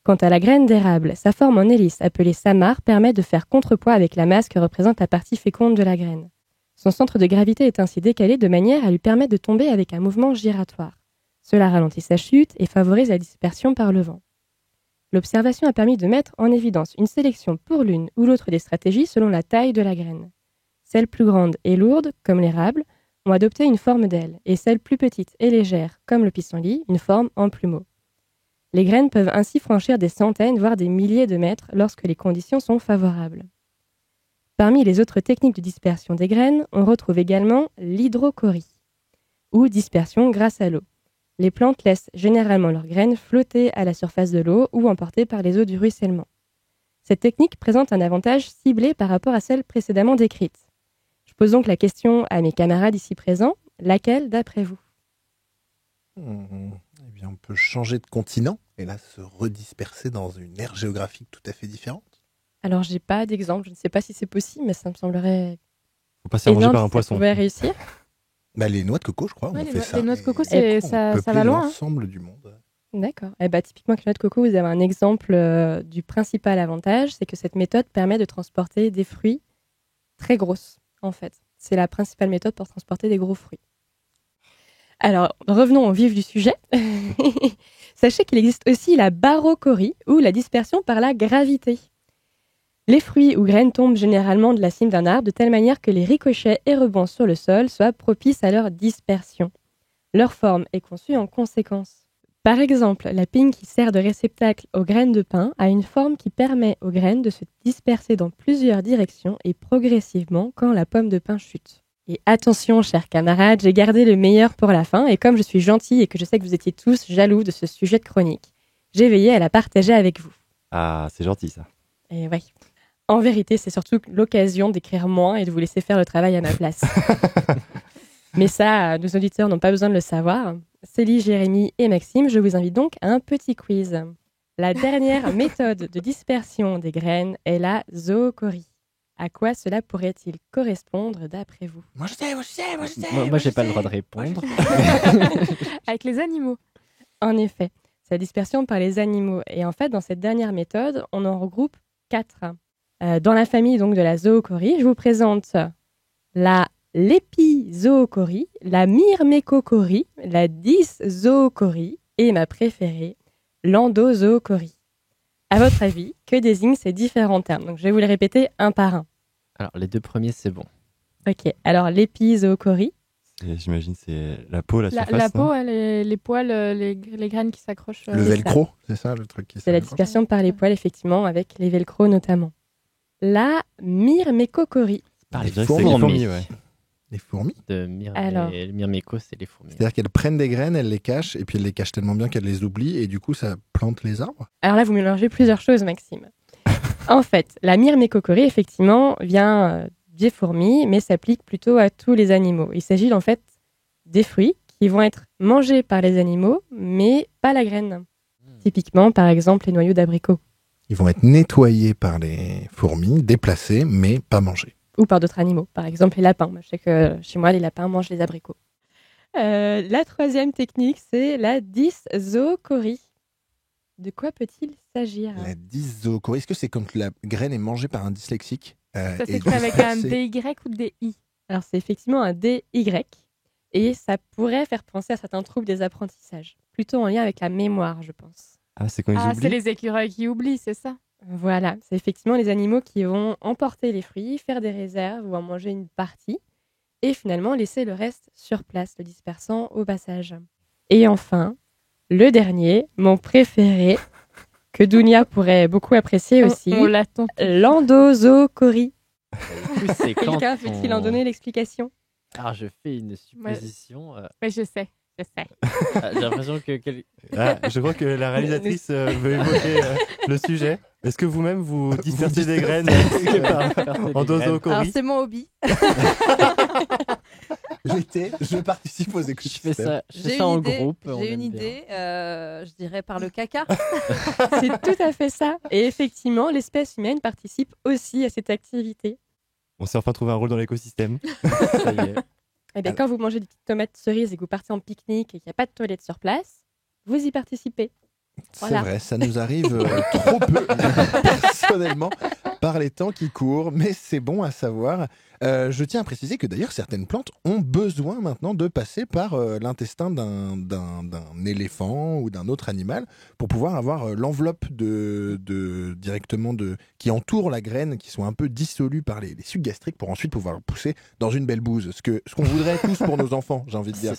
Quant à la graine d'érable, sa forme en hélice appelée samar permet de faire contrepoids avec la masse que représente la partie féconde de la graine. Son centre de gravité est ainsi décalé de manière à lui permettre de tomber avec un mouvement giratoire. Cela ralentit sa chute et favorise la dispersion par le vent. L'observation a permis de mettre en évidence une sélection pour l'une ou l'autre des stratégies selon la taille de la graine. Celles plus grandes et lourdes, comme l'érable, ont adopté une forme d'aile, et celles plus petites et légères, comme le pissenlit, une forme en plumeau. Les graines peuvent ainsi franchir des centaines, voire des milliers de mètres lorsque les conditions sont favorables. Parmi les autres techniques de dispersion des graines, on retrouve également l'hydrochorie, ou dispersion grâce à l'eau. Les plantes laissent généralement leurs graines flotter à la surface de l'eau ou emportées par les eaux du ruissellement. Cette technique présente un avantage ciblé par rapport à celle précédemment décrite. Je pose donc la question à mes camarades ici présents, laquelle d'après vous ? Eh bien, on peut changer de continent et là se redisperser dans une aire géographique tout à fait différente. Alors, j'ai pas d'exemple, je ne sais pas si c'est possible, mais ça me semblerait Faut pas se faire manger énorme par un si ça poisson. pouvait réussir. Bah, les noix de coco, je crois, Ouais, on fait ça. les noix de coco, et ça on va loin. l'ensemble du monde. D'accord. Typiquement, avec la noix de coco, vous avez un exemple du principal avantage, c'est que cette méthode permet de transporter des fruits très grosses, en fait. C'est la principale méthode pour transporter des gros fruits. Alors, revenons au vif du sujet. Sachez qu'il existe aussi la barochorie, ou la dispersion par la gravité. Les fruits ou graines tombent généralement de la cime d'un arbre de telle manière que les ricochets et rebonds sur le sol soient propices à leur dispersion. Leur forme est conçue en conséquence. Par exemple, la pigne qui sert de réceptacle aux graines de pin a une forme qui permet aux graines de se disperser dans plusieurs directions et progressivement quand la pomme de pin chute. Et attention, chers camarades, j'ai gardé le meilleur pour la fin et comme je suis gentille et que je sais que vous étiez tous jaloux de ce sujet de chronique, j'ai veillé à la partager avec vous. Ah, c'est gentil ça. Et ouais. En vérité, c'est surtout l'occasion d'écrire moins et de vous laisser faire le travail à ma place. Mais ça, nos auditeurs n'ont pas besoin de le savoir. Célie, Jérémy et Maxime, je vous invite donc à un petit quiz. La dernière méthode de dispersion des graines est la zoochorie. À quoi cela pourrait-il correspondre d'après vous ? Moi je sais. Moi, j'ai pas le droit de répondre. Avec les animaux. En effet, c'est la dispersion par les animaux. Et en fait, dans cette dernière méthode, on en regroupe 4. Dans la famille donc de la zoochorie, je vous présente la lépizoochorie, la myrmécochorie, la dyszoochorie et ma préférée, l'endozoochorie. À votre avis, que désignent ces différents termes ? Donc, je vais vous les répéter un par un. Alors, les deux premiers, c'est bon. Ok, alors l'épizoochorie. J'imagine c'est la peau, la surface. La peau, non les poils, les graines qui s'accrochent. Le velcro, c'est ça le truc qui C'est la s'accroche. dispersion par les poils, effectivement, avec les velcro notamment. La myrmécochorie. Par Les les fourmis. ouais. Les fourmis. Alors. Le myrméco, c'est les fourmis. C'est-à-dire qu'elles prennent des graines, elles les cachent, et puis elles les cachent tellement bien qu'elles les oublient, et du coup ça plante les arbres. Alors là, vous mélangez plusieurs choses, Maxime. En fait, la myrmécochorie, effectivement, vient des fourmis, mais s'applique plutôt à tous les animaux. Il s'agit en fait des fruits qui vont être mangés par les animaux, mais pas la graine. Typiquement, par exemple, les noyaux d'abricot. Ils vont être nettoyés par les fourmis, déplacés, mais pas mangés. Ou par d'autres animaux, par exemple les lapins. Je sais que chez moi, les lapins mangent les abricots. La troisième technique, c'est la dyszoochorie. De quoi peut-il s'agir? La dysocorie, est-ce que c'est quand la graine est mangée par un dyslexique Ça s'écrit avec un DY ou DI? Alors, c'est effectivement un DY. Et ça pourrait faire penser à certains troubles des apprentissages. Plutôt en lien avec la mémoire, je pense. Ah, c'est quand ils oublient. C'est les écureuils qui oublient, c'est ça? Voilà, c'est effectivement les animaux qui vont emporter les fruits, faire des réserves ou en manger une partie, et finalement laisser le reste sur place, le dispersant au passage. Et enfin, le dernier, mon préféré, que Dounia pourrait beaucoup apprécier aussi, on l'attend. L'endozocorie. C'est quand Quelqu'un peut-il en donner l'explication? Alors, je fais une supposition. Oui, je sais. J'ai l'impression que... Je crois que la réalisatrice veut évoquer le sujet. Est-ce que vous-même, vous dispersez des graines en dozocorie? Alors, c'est mon hobby. Je participe aux écosystèmes. Je fais ça en groupe. J'ai une idée, je dirais par le caca. C'est tout à fait ça. Et effectivement, l'espèce humaine participe aussi à cette activité. On s'est enfin trouvé un rôle dans l'écosystème. Ça y est. Eh bien, quand vous mangez des petites tomates cerises et que vous partez en pique-nique et qu'il n'y a pas de toilette sur place, vous y participez. Voilà. C'est vrai, ça nous arrive trop peu, personnellement, par les temps qui courent, mais c'est bon à savoir. Je tiens à préciser que d'ailleurs, certaines plantes ont besoin maintenant de passer par l'intestin d'un éléphant ou d'un autre animal pour pouvoir avoir l'enveloppe directement qui entoure la graine, qui sont un peu dissolus par les sucs gastriques pour ensuite pouvoir pousser dans une belle bouse. Ce qu'on voudrait tous pour nos enfants, j'ai envie de dire.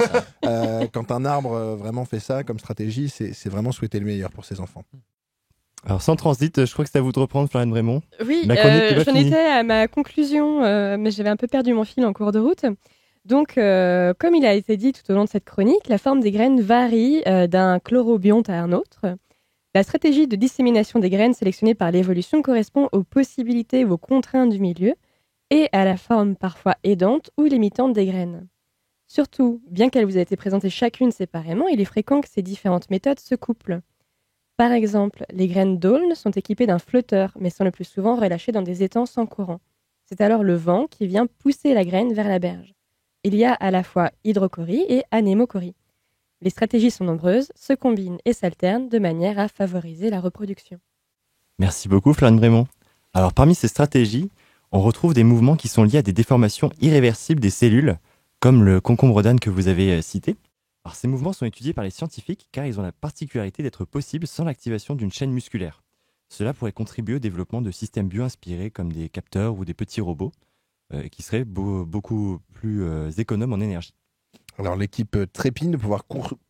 Quand un arbre vraiment fait ça comme stratégie, c'est vraiment souhaiter le meilleur pour ses enfants. Alors sans transit, je crois que c'est à vous de reprendre, Floriane Brémond. Oui, j'en étais à ma conclusion, mais j'avais un peu perdu mon fil en cours de route. Donc, comme il a été dit tout au long de cette chronique, la forme des graines varie d'un chlorobionte à un autre. La stratégie de dissémination des graines sélectionnée par l'évolution correspond aux possibilités ou aux contraintes du milieu et à la forme parfois aidante ou limitante des graines. Surtout, bien qu'elles vous aient été présentées chacune séparément, il est fréquent que ces différentes méthodes se couplent. Par exemple, les graines d'aulne sont équipées d'un flotteur, mais sont le plus souvent relâchées dans des étangs sans courant. C'est alors le vent qui vient pousser la graine vers la berge. Il y a à la fois hydrocorie et anémocorie. Les stratégies sont nombreuses, se combinent et s'alternent de manière à favoriser la reproduction. Merci beaucoup, Floriane Brémond. Alors, parmi ces stratégies, on retrouve des mouvements qui sont liés à des déformations irréversibles des cellules, comme le concombre d'âne que vous avez cité. Alors, ces mouvements sont étudiés par les scientifiques car ils ont la particularité d'être possibles sans l'activation d'une chaîne musculaire. Cela pourrait contribuer au développement de systèmes bio-inspirés comme des capteurs ou des petits robots qui seraient beaucoup plus économes en énergie. Alors l'équipe trépine de pouvoir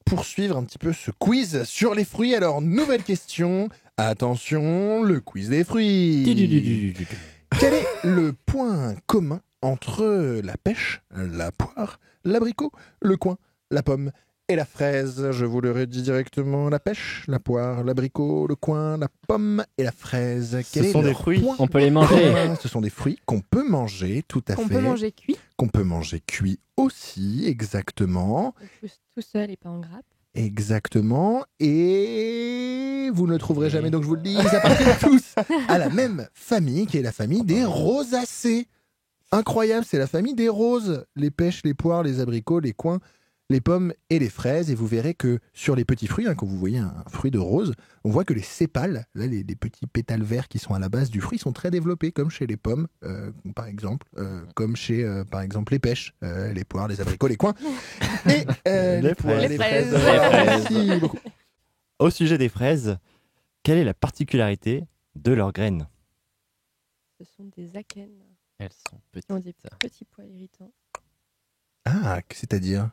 poursuivre un petit peu ce quiz sur les fruits. Alors nouvelle question, attention, le quiz des fruits. Quel est le point commun entre la pêche, la poire, l'abricot, le coin, la pomme et la fraise? Je vous le redis directement, la pêche, la poire, l'abricot, le coin, la pomme et la fraise. Ce sont des fruits, on peut les manger. Ce sont des fruits qu'on peut manger, tout à fait. Qu'on peut manger cuit. Qu'on peut manger cuit aussi, exactement. Tout seul et pas en grappe. Exactement. Et vous ne le trouverez jamais, donc je vous le dis, ils appartiennent tous à la même famille, qui est la famille des rosacées. Incroyable, c'est la famille des roses. Les pêches, les poires, les abricots, les coings, les pommes et les fraises. Et vous verrez que sur les petits fruits, quand vous voyez un fruit de rose, on voit que les sépales, là, les petits pétales verts qui sont à la base du fruit, sont très développés, comme chez les pommes, par exemple, comme chez, par exemple, les pêches, les poires, les abricots, les coings, et les fraises. Merci beaucoup. Au sujet des fraises, quelle est la particularité de leurs graines? Ce sont des akènes. Elles sont petites. Ils ont des petits poils irritants. Ah, c'est-à-dire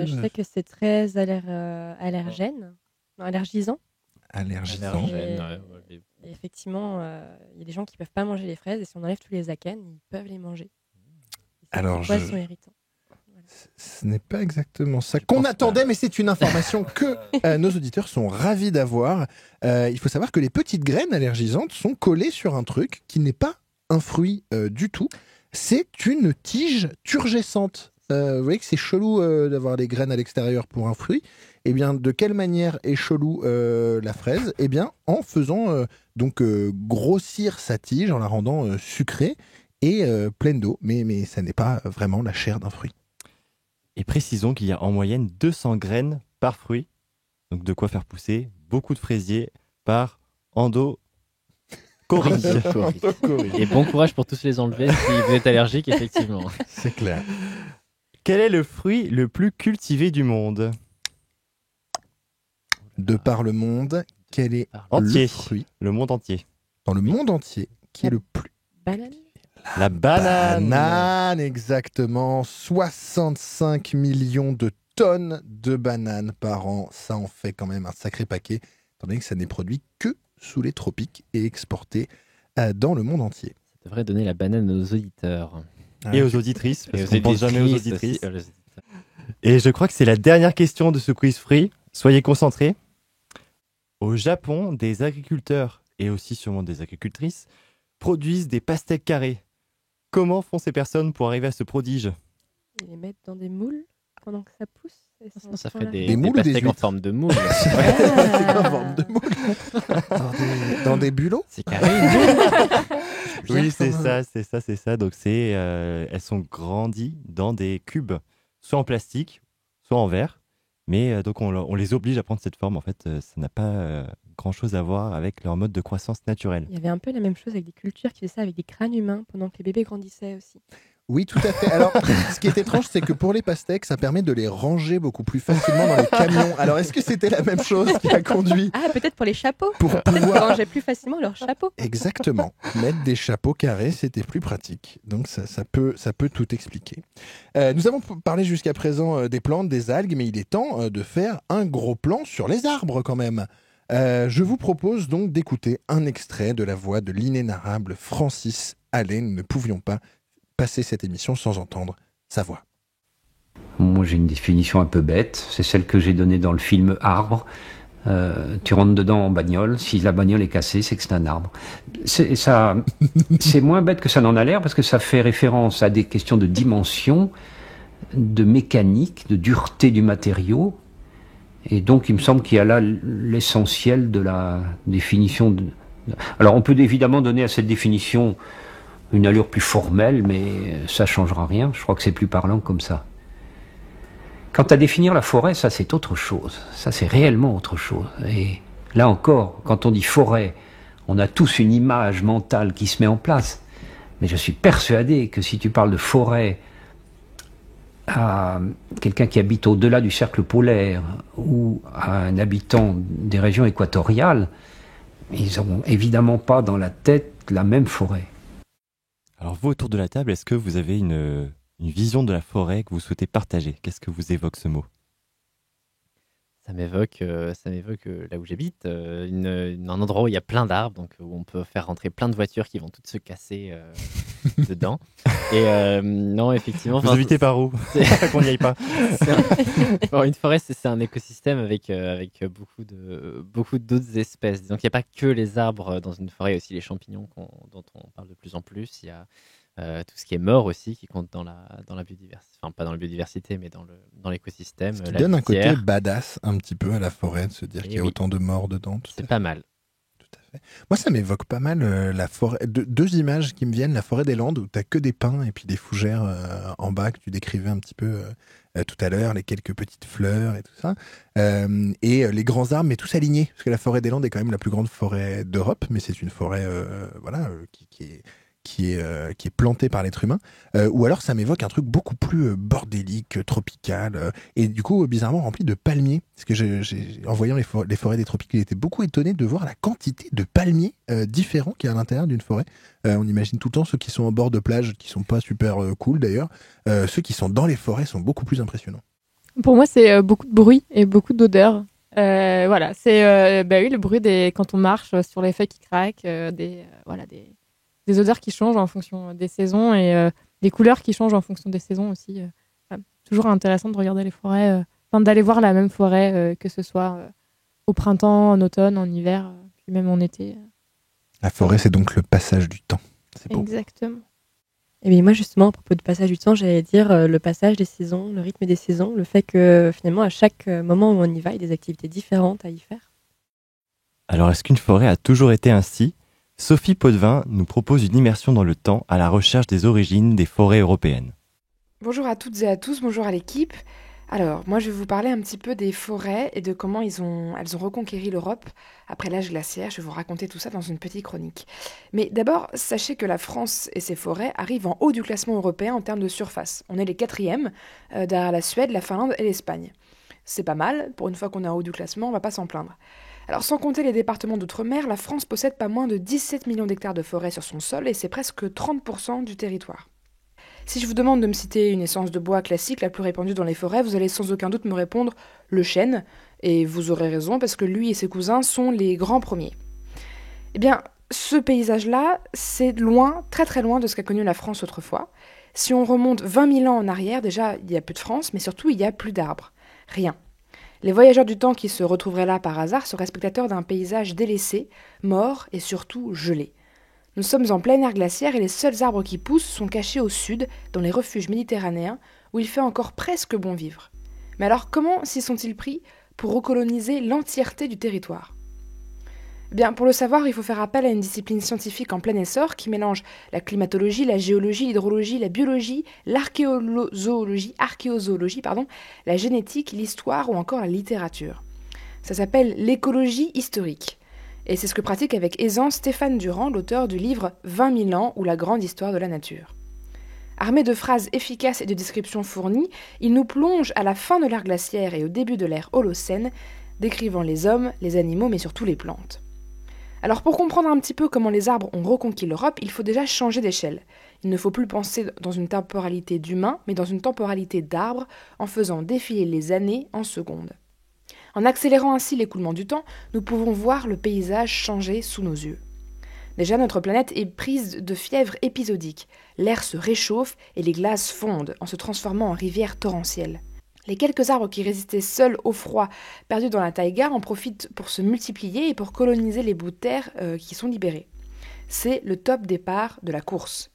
je sais que c'est très allergène, non, allergisant. Allergisant. Et effectivement, il y a des gens qui ne peuvent pas manger les fraises et si on enlève tous les akènes, ils peuvent les manger. Alors, les poils sont irritants. Voilà. Ce n'est pas exactement ça qu'on attendait, mais c'est une information que nos auditeurs sont ravis d'avoir. Il faut savoir que les petites graines allergisantes sont collées sur un truc qui n'est pas un fruit du tout. C'est une tige turgescente. Vous voyez que c'est chelou d'avoir les graines à l'extérieur pour un fruit. Eh bien, de quelle manière est chelou la fraise? Eh bien, en faisant grossir sa tige, en la rendant sucrée et pleine d'eau. Mais ça n'est pas vraiment la chair d'un fruit. Et précisons qu'il y a en moyenne 200 graines par fruit. Donc de quoi faire pousser beaucoup de fraisiers par endocorie. Et bon courage pour tous les enlever si vous êtes allergique, effectivement. C'est clair. Quel est le fruit le plus cultivé du monde? De par le monde, quel est Entier. le fruit Le monde entier. dans le monde entier qui est le plus... Banane. La banane. Banane, exactement. 65 millions de tonnes de bananes par an. Ça en fait quand même un sacré paquet, étant donné que ça n'est produit que sous les tropiques et exporté dans le monde entier. Ça devrait donner la banane aux auditeurs. Et aux auditrices, parce Et aux qu'on pense jamais aux éditrices auditrices. aussi. Et je crois que c'est la dernière question de ce quiz free. Soyez concentrés. Au Japon, des agriculteurs, et aussi sûrement des agricultrices, produisent des pastèques carrées. Comment font ces personnes pour arriver à ce prodige? Ils les mettent dans des moules pendant que ça pousse. Non, ça fait des moules ou des pastèques en huîtres? forme de moule. C'est en forme de moule. Dans des bulots. C'est carré. Oui, c'est ça. Donc elles sont grandies dans des cubes, soit en plastique, soit en verre. Mais donc on les oblige à prendre cette forme. En fait, ça n'a pas grand-chose à voir avec leur mode de croissance naturelle. Il y avait un peu la même chose avec des cultures qui faisaient ça avec des crânes humains pendant que les bébés grandissaient aussi. Oui, tout à fait. Alors, ce qui est étrange, c'est que pour les pastèques, ça permet de les ranger beaucoup plus facilement dans les camions. Alors, est-ce que c'était la même chose qui a conduit Ah, peut-être pour les chapeaux. pour Ils pouvoir... rangeaient plus facilement leurs chapeaux. Exactement. Mettre des chapeaux carrés, c'était plus pratique. Donc, ça peut tout expliquer. Nous avons parlé jusqu'à présent des plantes, des algues, mais il est temps de faire un gros plan sur les arbres quand même. Je vous propose donc d'écouter un extrait de la voix de l'inénarrable Francis Allais. Nous ne pouvions pas passer cette émission sans entendre sa voix. Moi, j'ai une définition un peu bête. C'est celle que j'ai donnée dans le film Arbre. Tu rentres dedans en bagnole. Si la bagnole est cassée, c'est que c'est un arbre. C'est moins bête que ça n'en a l'air parce que ça fait référence à des questions de dimension, de mécanique, de dureté du matériau. Et donc, il me semble qu'il y a là l'essentiel de la définition. Alors, on peut évidemment donner à cette définition une allure plus formelle, mais ça changera rien. Je crois que c'est plus parlant comme ça. Quant à définir la forêt, ça c'est autre chose. Ça c'est réellement autre chose. Et là encore, quand on dit forêt, on a tous une image mentale qui se met en place. Mais je suis persuadé que si tu parles de forêt à quelqu'un qui habite au-delà du cercle polaire ou à un habitant des régions équatoriales, ils n'auront évidemment pas dans la tête la même forêt. Alors vous, autour de la table, est-ce que vous avez une vision de la forêt que vous souhaitez partager? Qu'est-ce que vous évoque ce mot? Ça m'évoque là où j'habite, un endroit où il y a plein d'arbres, donc où on peut faire rentrer plein de voitures qui vont toutes se casser dedans. Et non, effectivement. Vous habitez par où? Qu'on n'y aille pas. Une forêt, c'est un écosystème avec beaucoup d'autres espèces. Donc il n'y a pas que les arbres dans une forêt, il y a aussi les champignons dont on parle de plus en plus. Il y a tout ce qui est mort aussi qui compte dans la biodiversité, enfin pas dans la biodiversité mais dans l'écosystème. Ce qui donne un côté badass un petit peu à la forêt de se dire qu'il y a autant de morts dedans. C'est pas mal. Tout à fait. Moi ça m'évoque pas mal la forêt. Deux images qui me viennent, la forêt des Landes où t'as que des pins et puis des fougères en bas que tu décrivais un petit peu tout à l'heure, les quelques petites fleurs et tout ça. Et les grands arbres mais tous alignés parce que la forêt des Landes est quand même la plus grande forêt d'Europe mais c'est une forêt qui est planté par l'être humain, ou alors ça m'évoque un truc beaucoup plus bordélique, tropical, et du coup bizarrement rempli de palmiers. Parce que en voyant les forêts des tropiques, j'ai été beaucoup étonné de voir la quantité de palmiers différents qu'il y a à l'intérieur d'une forêt. On imagine tout le temps ceux qui sont en bord de plage, qui sont pas super cool d'ailleurs. Ceux qui sont dans les forêts sont beaucoup plus impressionnants. Pour moi, c'est beaucoup de bruit et beaucoup d'odeurs. Voilà, c'est le bruit quand on marche sur les feuilles qui craquent, des odeurs qui changent en fonction des saisons et des couleurs qui changent en fonction des saisons aussi. Toujours intéressant de regarder les forêts, d'aller voir la même forêt, que ce soit au printemps, en automne, en hiver, puis même en été. La forêt, c'est donc le passage du temps. C'est beau. Exactement. Et bien moi justement, à propos du passage du temps, j'allais dire le passage des saisons, le rythme des saisons, le fait que finalement à chaque moment où on y va, il y a des activités différentes à y faire. Alors est-ce qu'une forêt a toujours été ainsi? Sophie Potvin nous propose une immersion dans le temps à la recherche des origines des forêts européennes. Bonjour à toutes et à tous, bonjour à l'équipe. Alors, moi, je vais vous parler un petit peu des forêts et de comment elles ont reconquéri l'Europe après l'âge glaciaire. Je vais vous raconter tout ça dans une petite chronique. Mais d'abord, sachez que la France et ses forêts arrivent en haut du classement européen en termes de surface. On est les 4e, derrière la Suède, la Finlande et l'Espagne. C'est pas mal, pour une fois qu'on est en haut du classement, on va pas s'en plaindre. Alors, sans compter les départements d'outre-mer, la France possède pas moins de 17 millions d'hectares de forêt sur son sol et c'est presque 30% du territoire. Si je vous demande de me citer une essence de bois classique la plus répandue dans les forêts, vous allez sans aucun doute me répondre le chêne, et vous aurez raison parce que lui et ses cousins sont les grands premiers. Eh bien, ce paysage-là, c'est loin, très très loin de ce qu'a connu la France autrefois. Si on remonte 20 000 ans en arrière, déjà, il n'y a plus de France, mais surtout, il n'y a plus d'arbres. Rien. Les voyageurs du temps qui se retrouveraient là par hasard seraient spectateurs d'un paysage délaissé, mort et surtout gelé. Nous sommes en pleine ère glaciaire et les seuls arbres qui poussent sont cachés au sud, dans les refuges méditerranéens, où il fait encore presque bon vivre. Mais alors comment s'y sont-ils pris pour recoloniser l'entièreté du territoire ? Eh bien, pour le savoir, il faut faire appel à une discipline scientifique en plein essor qui mélange la climatologie, la géologie, l'hydrologie, la biologie, l'archéozoologie, la génétique, l'histoire ou encore la littérature. Ça s'appelle l'écologie historique. Et c'est ce que pratique avec aisance Stéphane Durand, l'auteur du livre 20 000 ans ou la grande histoire de la nature. Armé de phrases efficaces et de descriptions fournies, il nous plonge à la fin de l'ère glaciaire et au début de l'ère Holocène, décrivant les hommes, les animaux, mais surtout les plantes. Alors pour comprendre un petit peu comment les arbres ont reconquis l'Europe, il faut déjà changer d'échelle. Il ne faut plus penser dans une temporalité d'humains, mais dans une temporalité d'arbres, en faisant défiler les années en secondes. En accélérant ainsi l'écoulement du temps, nous pouvons voir le paysage changer sous nos yeux. Déjà, notre planète est prise de fièvre épisodique. L'air se réchauffe et les glaces fondent en se transformant en rivières torrentielles. Les quelques arbres qui résistaient seuls au froid, perdus dans la taïga, en profitent pour se multiplier et pour coloniser les bouts de terre qui sont libérés. C'est le top départ de la course.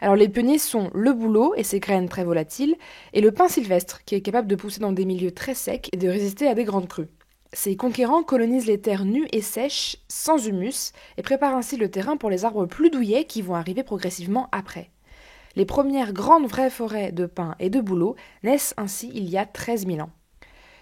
Alors les pionniers sont le bouleau et ses graines très volatiles, et le pin sylvestre, qui est capable de pousser dans des milieux très secs et de résister à des grandes crues. Ces conquérants colonisent les terres nues et sèches, sans humus, et préparent ainsi le terrain pour les arbres plus douillets qui vont arriver progressivement après. Les premières grandes vraies forêts de pins et de bouleaux naissent ainsi il y a 13 000 ans.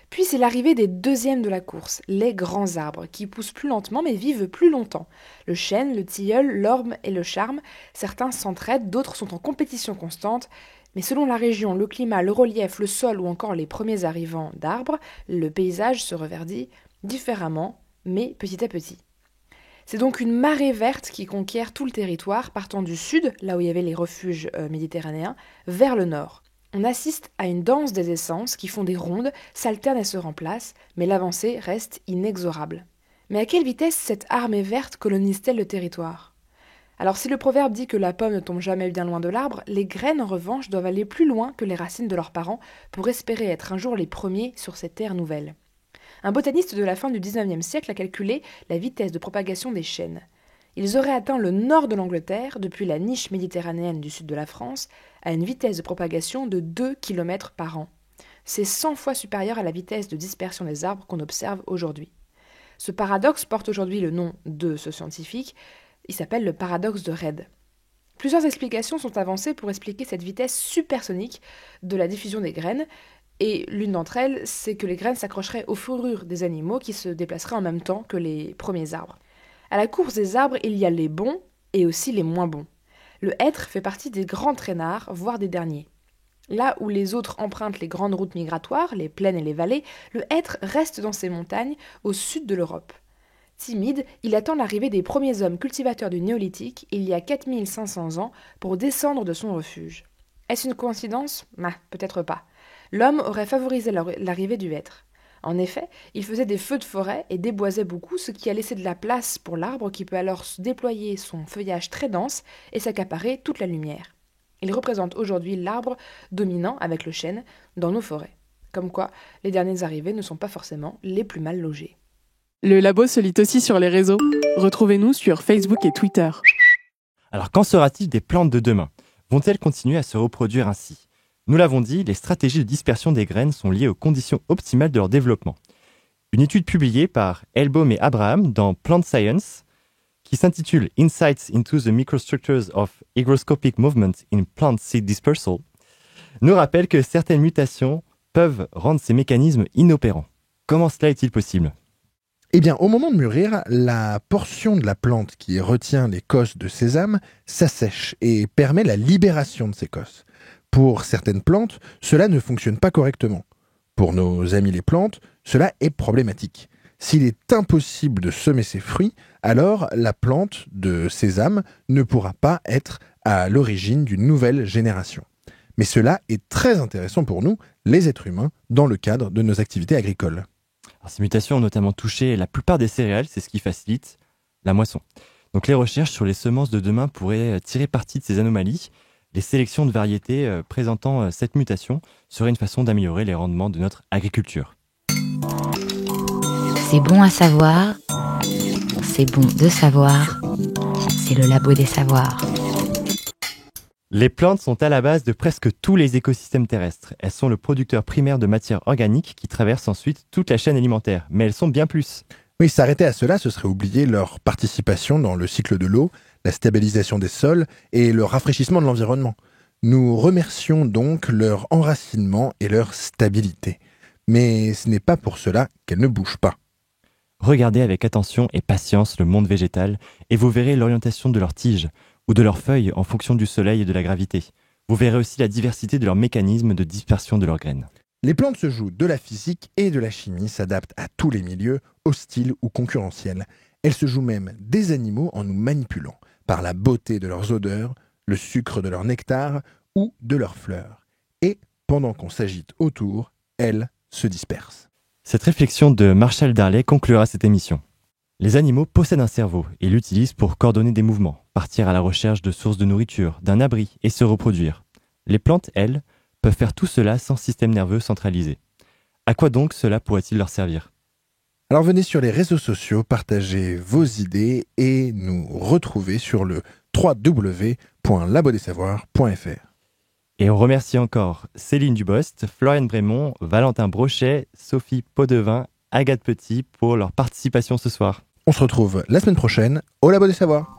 Puis c'est l'arrivée des deuxièmes de la course, les grands arbres, qui poussent plus lentement mais vivent plus longtemps. Le chêne, le tilleul, l'orme et le charme, certains s'entraident, d'autres sont en compétition constante, mais selon la région, le climat, le relief, le sol ou encore les premiers arrivants d'arbres, le paysage se reverdit différemment, mais petit à petit. C'est donc une marée verte qui conquiert tout le territoire, partant du sud, là où il y avait les refuges méditerranéens, vers le nord. On assiste à une danse des essences qui font des rondes, s'alternent et se remplacent, mais l'avancée reste inexorable. Mais à quelle vitesse cette armée verte colonise-t-elle le territoire ? Alors si le proverbe dit que la pomme ne tombe jamais bien loin de l'arbre, les graines en revanche doivent aller plus loin que les racines de leurs parents pour espérer être un jour les premiers sur ces terres nouvelles. Un botaniste de la fin du XIXe siècle a calculé la vitesse de propagation des chênes. Ils auraient atteint le nord de l'Angleterre, depuis la niche méditerranéenne du sud de la France, à une vitesse de propagation de 2 km par an. C'est 100 fois supérieur à la vitesse de dispersion des arbres qu'on observe aujourd'hui. Ce paradoxe porte aujourd'hui le nom de ce scientifique, il s'appelle le paradoxe de Reid. Plusieurs explications sont avancées pour expliquer cette vitesse supersonique de la diffusion des graines, et l'une d'entre elles, c'est que les graines s'accrocheraient aux fourrures des animaux qui se déplaceraient en même temps que les premiers arbres. À la course des arbres, il y a les bons et aussi les moins bons. Le hêtre fait partie des grands traînards, voire des derniers. Là où les autres empruntent les grandes routes migratoires, les plaines et les vallées, le hêtre reste dans ses montagnes, au sud de l'Europe. Timide, il attend l'arrivée des premiers hommes cultivateurs du néolithique, il y a 4500 ans, pour descendre de son refuge. Est-ce une coïncidence ? Peut-être pas. L'homme aurait favorisé l'arrivée du hêtre. En effet, il faisait des feux de forêt et déboisait beaucoup, ce qui a laissé de la place pour l'arbre qui peut alors déployer son feuillage très dense et s'accaparer toute la lumière. Il représente aujourd'hui l'arbre dominant, avec le chêne, dans nos forêts. Comme quoi, les derniers arrivés ne sont pas forcément les plus mal logés. Le labo se lit aussi sur les réseaux. Retrouvez-nous sur Facebook et Twitter. Alors qu'en sera-t-il des plantes de demain ? Vont-elles continuer à se reproduire ainsi ? Nous l'avons dit, les stratégies de dispersion des graines sont liées aux conditions optimales de leur développement. Une étude publiée par Elbaum et Abraham dans Plant Science, qui s'intitule Insights into the Microstructures of Hygroscopic Movement in Plant Seed Dispersal, nous rappelle que certaines mutations peuvent rendre ces mécanismes inopérants. Comment cela est-il possible ? Eh bien, au moment de mûrir, la portion de la plante qui retient les cosses de sésame s'assèche et permet la libération de ces cosses. Pour certaines plantes, cela ne fonctionne pas correctement. Pour nos amis les plantes, cela est problématique. S'il est impossible de semer ses fruits, alors la plante de sésame ne pourra pas être à l'origine d'une nouvelle génération. Mais cela est très intéressant pour nous, les êtres humains, dans le cadre de nos activités agricoles. Alors, ces mutations ont notamment touché la plupart des céréales, c'est ce qui facilite la moisson. Donc les recherches sur les semences de demain pourraient tirer parti de ces anomalies. Les sélections de variétés présentant cette mutation seraient une façon d'améliorer les rendements de notre agriculture. C'est bon à savoir, c'est bon de savoir, c'est le labo des savoirs. Les plantes sont à la base de presque tous les écosystèmes terrestres. Elles sont le producteur primaire de matière organique qui traverse ensuite toute la chaîne alimentaire. Mais elles sont bien plus. Oui, s'arrêter à cela, ce serait oublier leur participation dans le cycle de l'eau, la stabilisation des sols et le rafraîchissement de l'environnement. Nous remercions donc leur enracinement et leur stabilité. Mais ce n'est pas pour cela qu'elles ne bougent pas. Regardez avec attention et patience le monde végétal et vous verrez l'orientation de leurs tiges ou de leurs feuilles en fonction du soleil et de la gravité. Vous verrez aussi la diversité de leurs mécanismes de dispersion de leurs graines. Les plantes se jouent de la physique et de la chimie, s'adaptent à tous les milieux, hostiles ou concurrentiels. Elles se jouent même des animaux en nous manipulant, par la beauté de leurs odeurs, le sucre de leur nectar ou de leurs fleurs. Et, pendant qu'on s'agite autour, elles se dispersent. Cette réflexion de Marshall Darley conclura cette émission. Les animaux possèdent un cerveau et l'utilisent pour coordonner des mouvements, partir à la recherche de sources de nourriture, d'un abri et se reproduire. Les plantes, elles, peuvent faire tout cela sans système nerveux centralisé. À quoi donc cela pourrait-il leur servir ? Alors venez sur les réseaux sociaux, partagez vos idées et nous retrouver sur le www.labodesavoirs.fr. Et on remercie encore Céline Dubost, Florian Brémond, Valentin Brochet, Sophie Podevin, Agathe Petit pour leur participation ce soir. On se retrouve la semaine prochaine au Labo des Savoirs.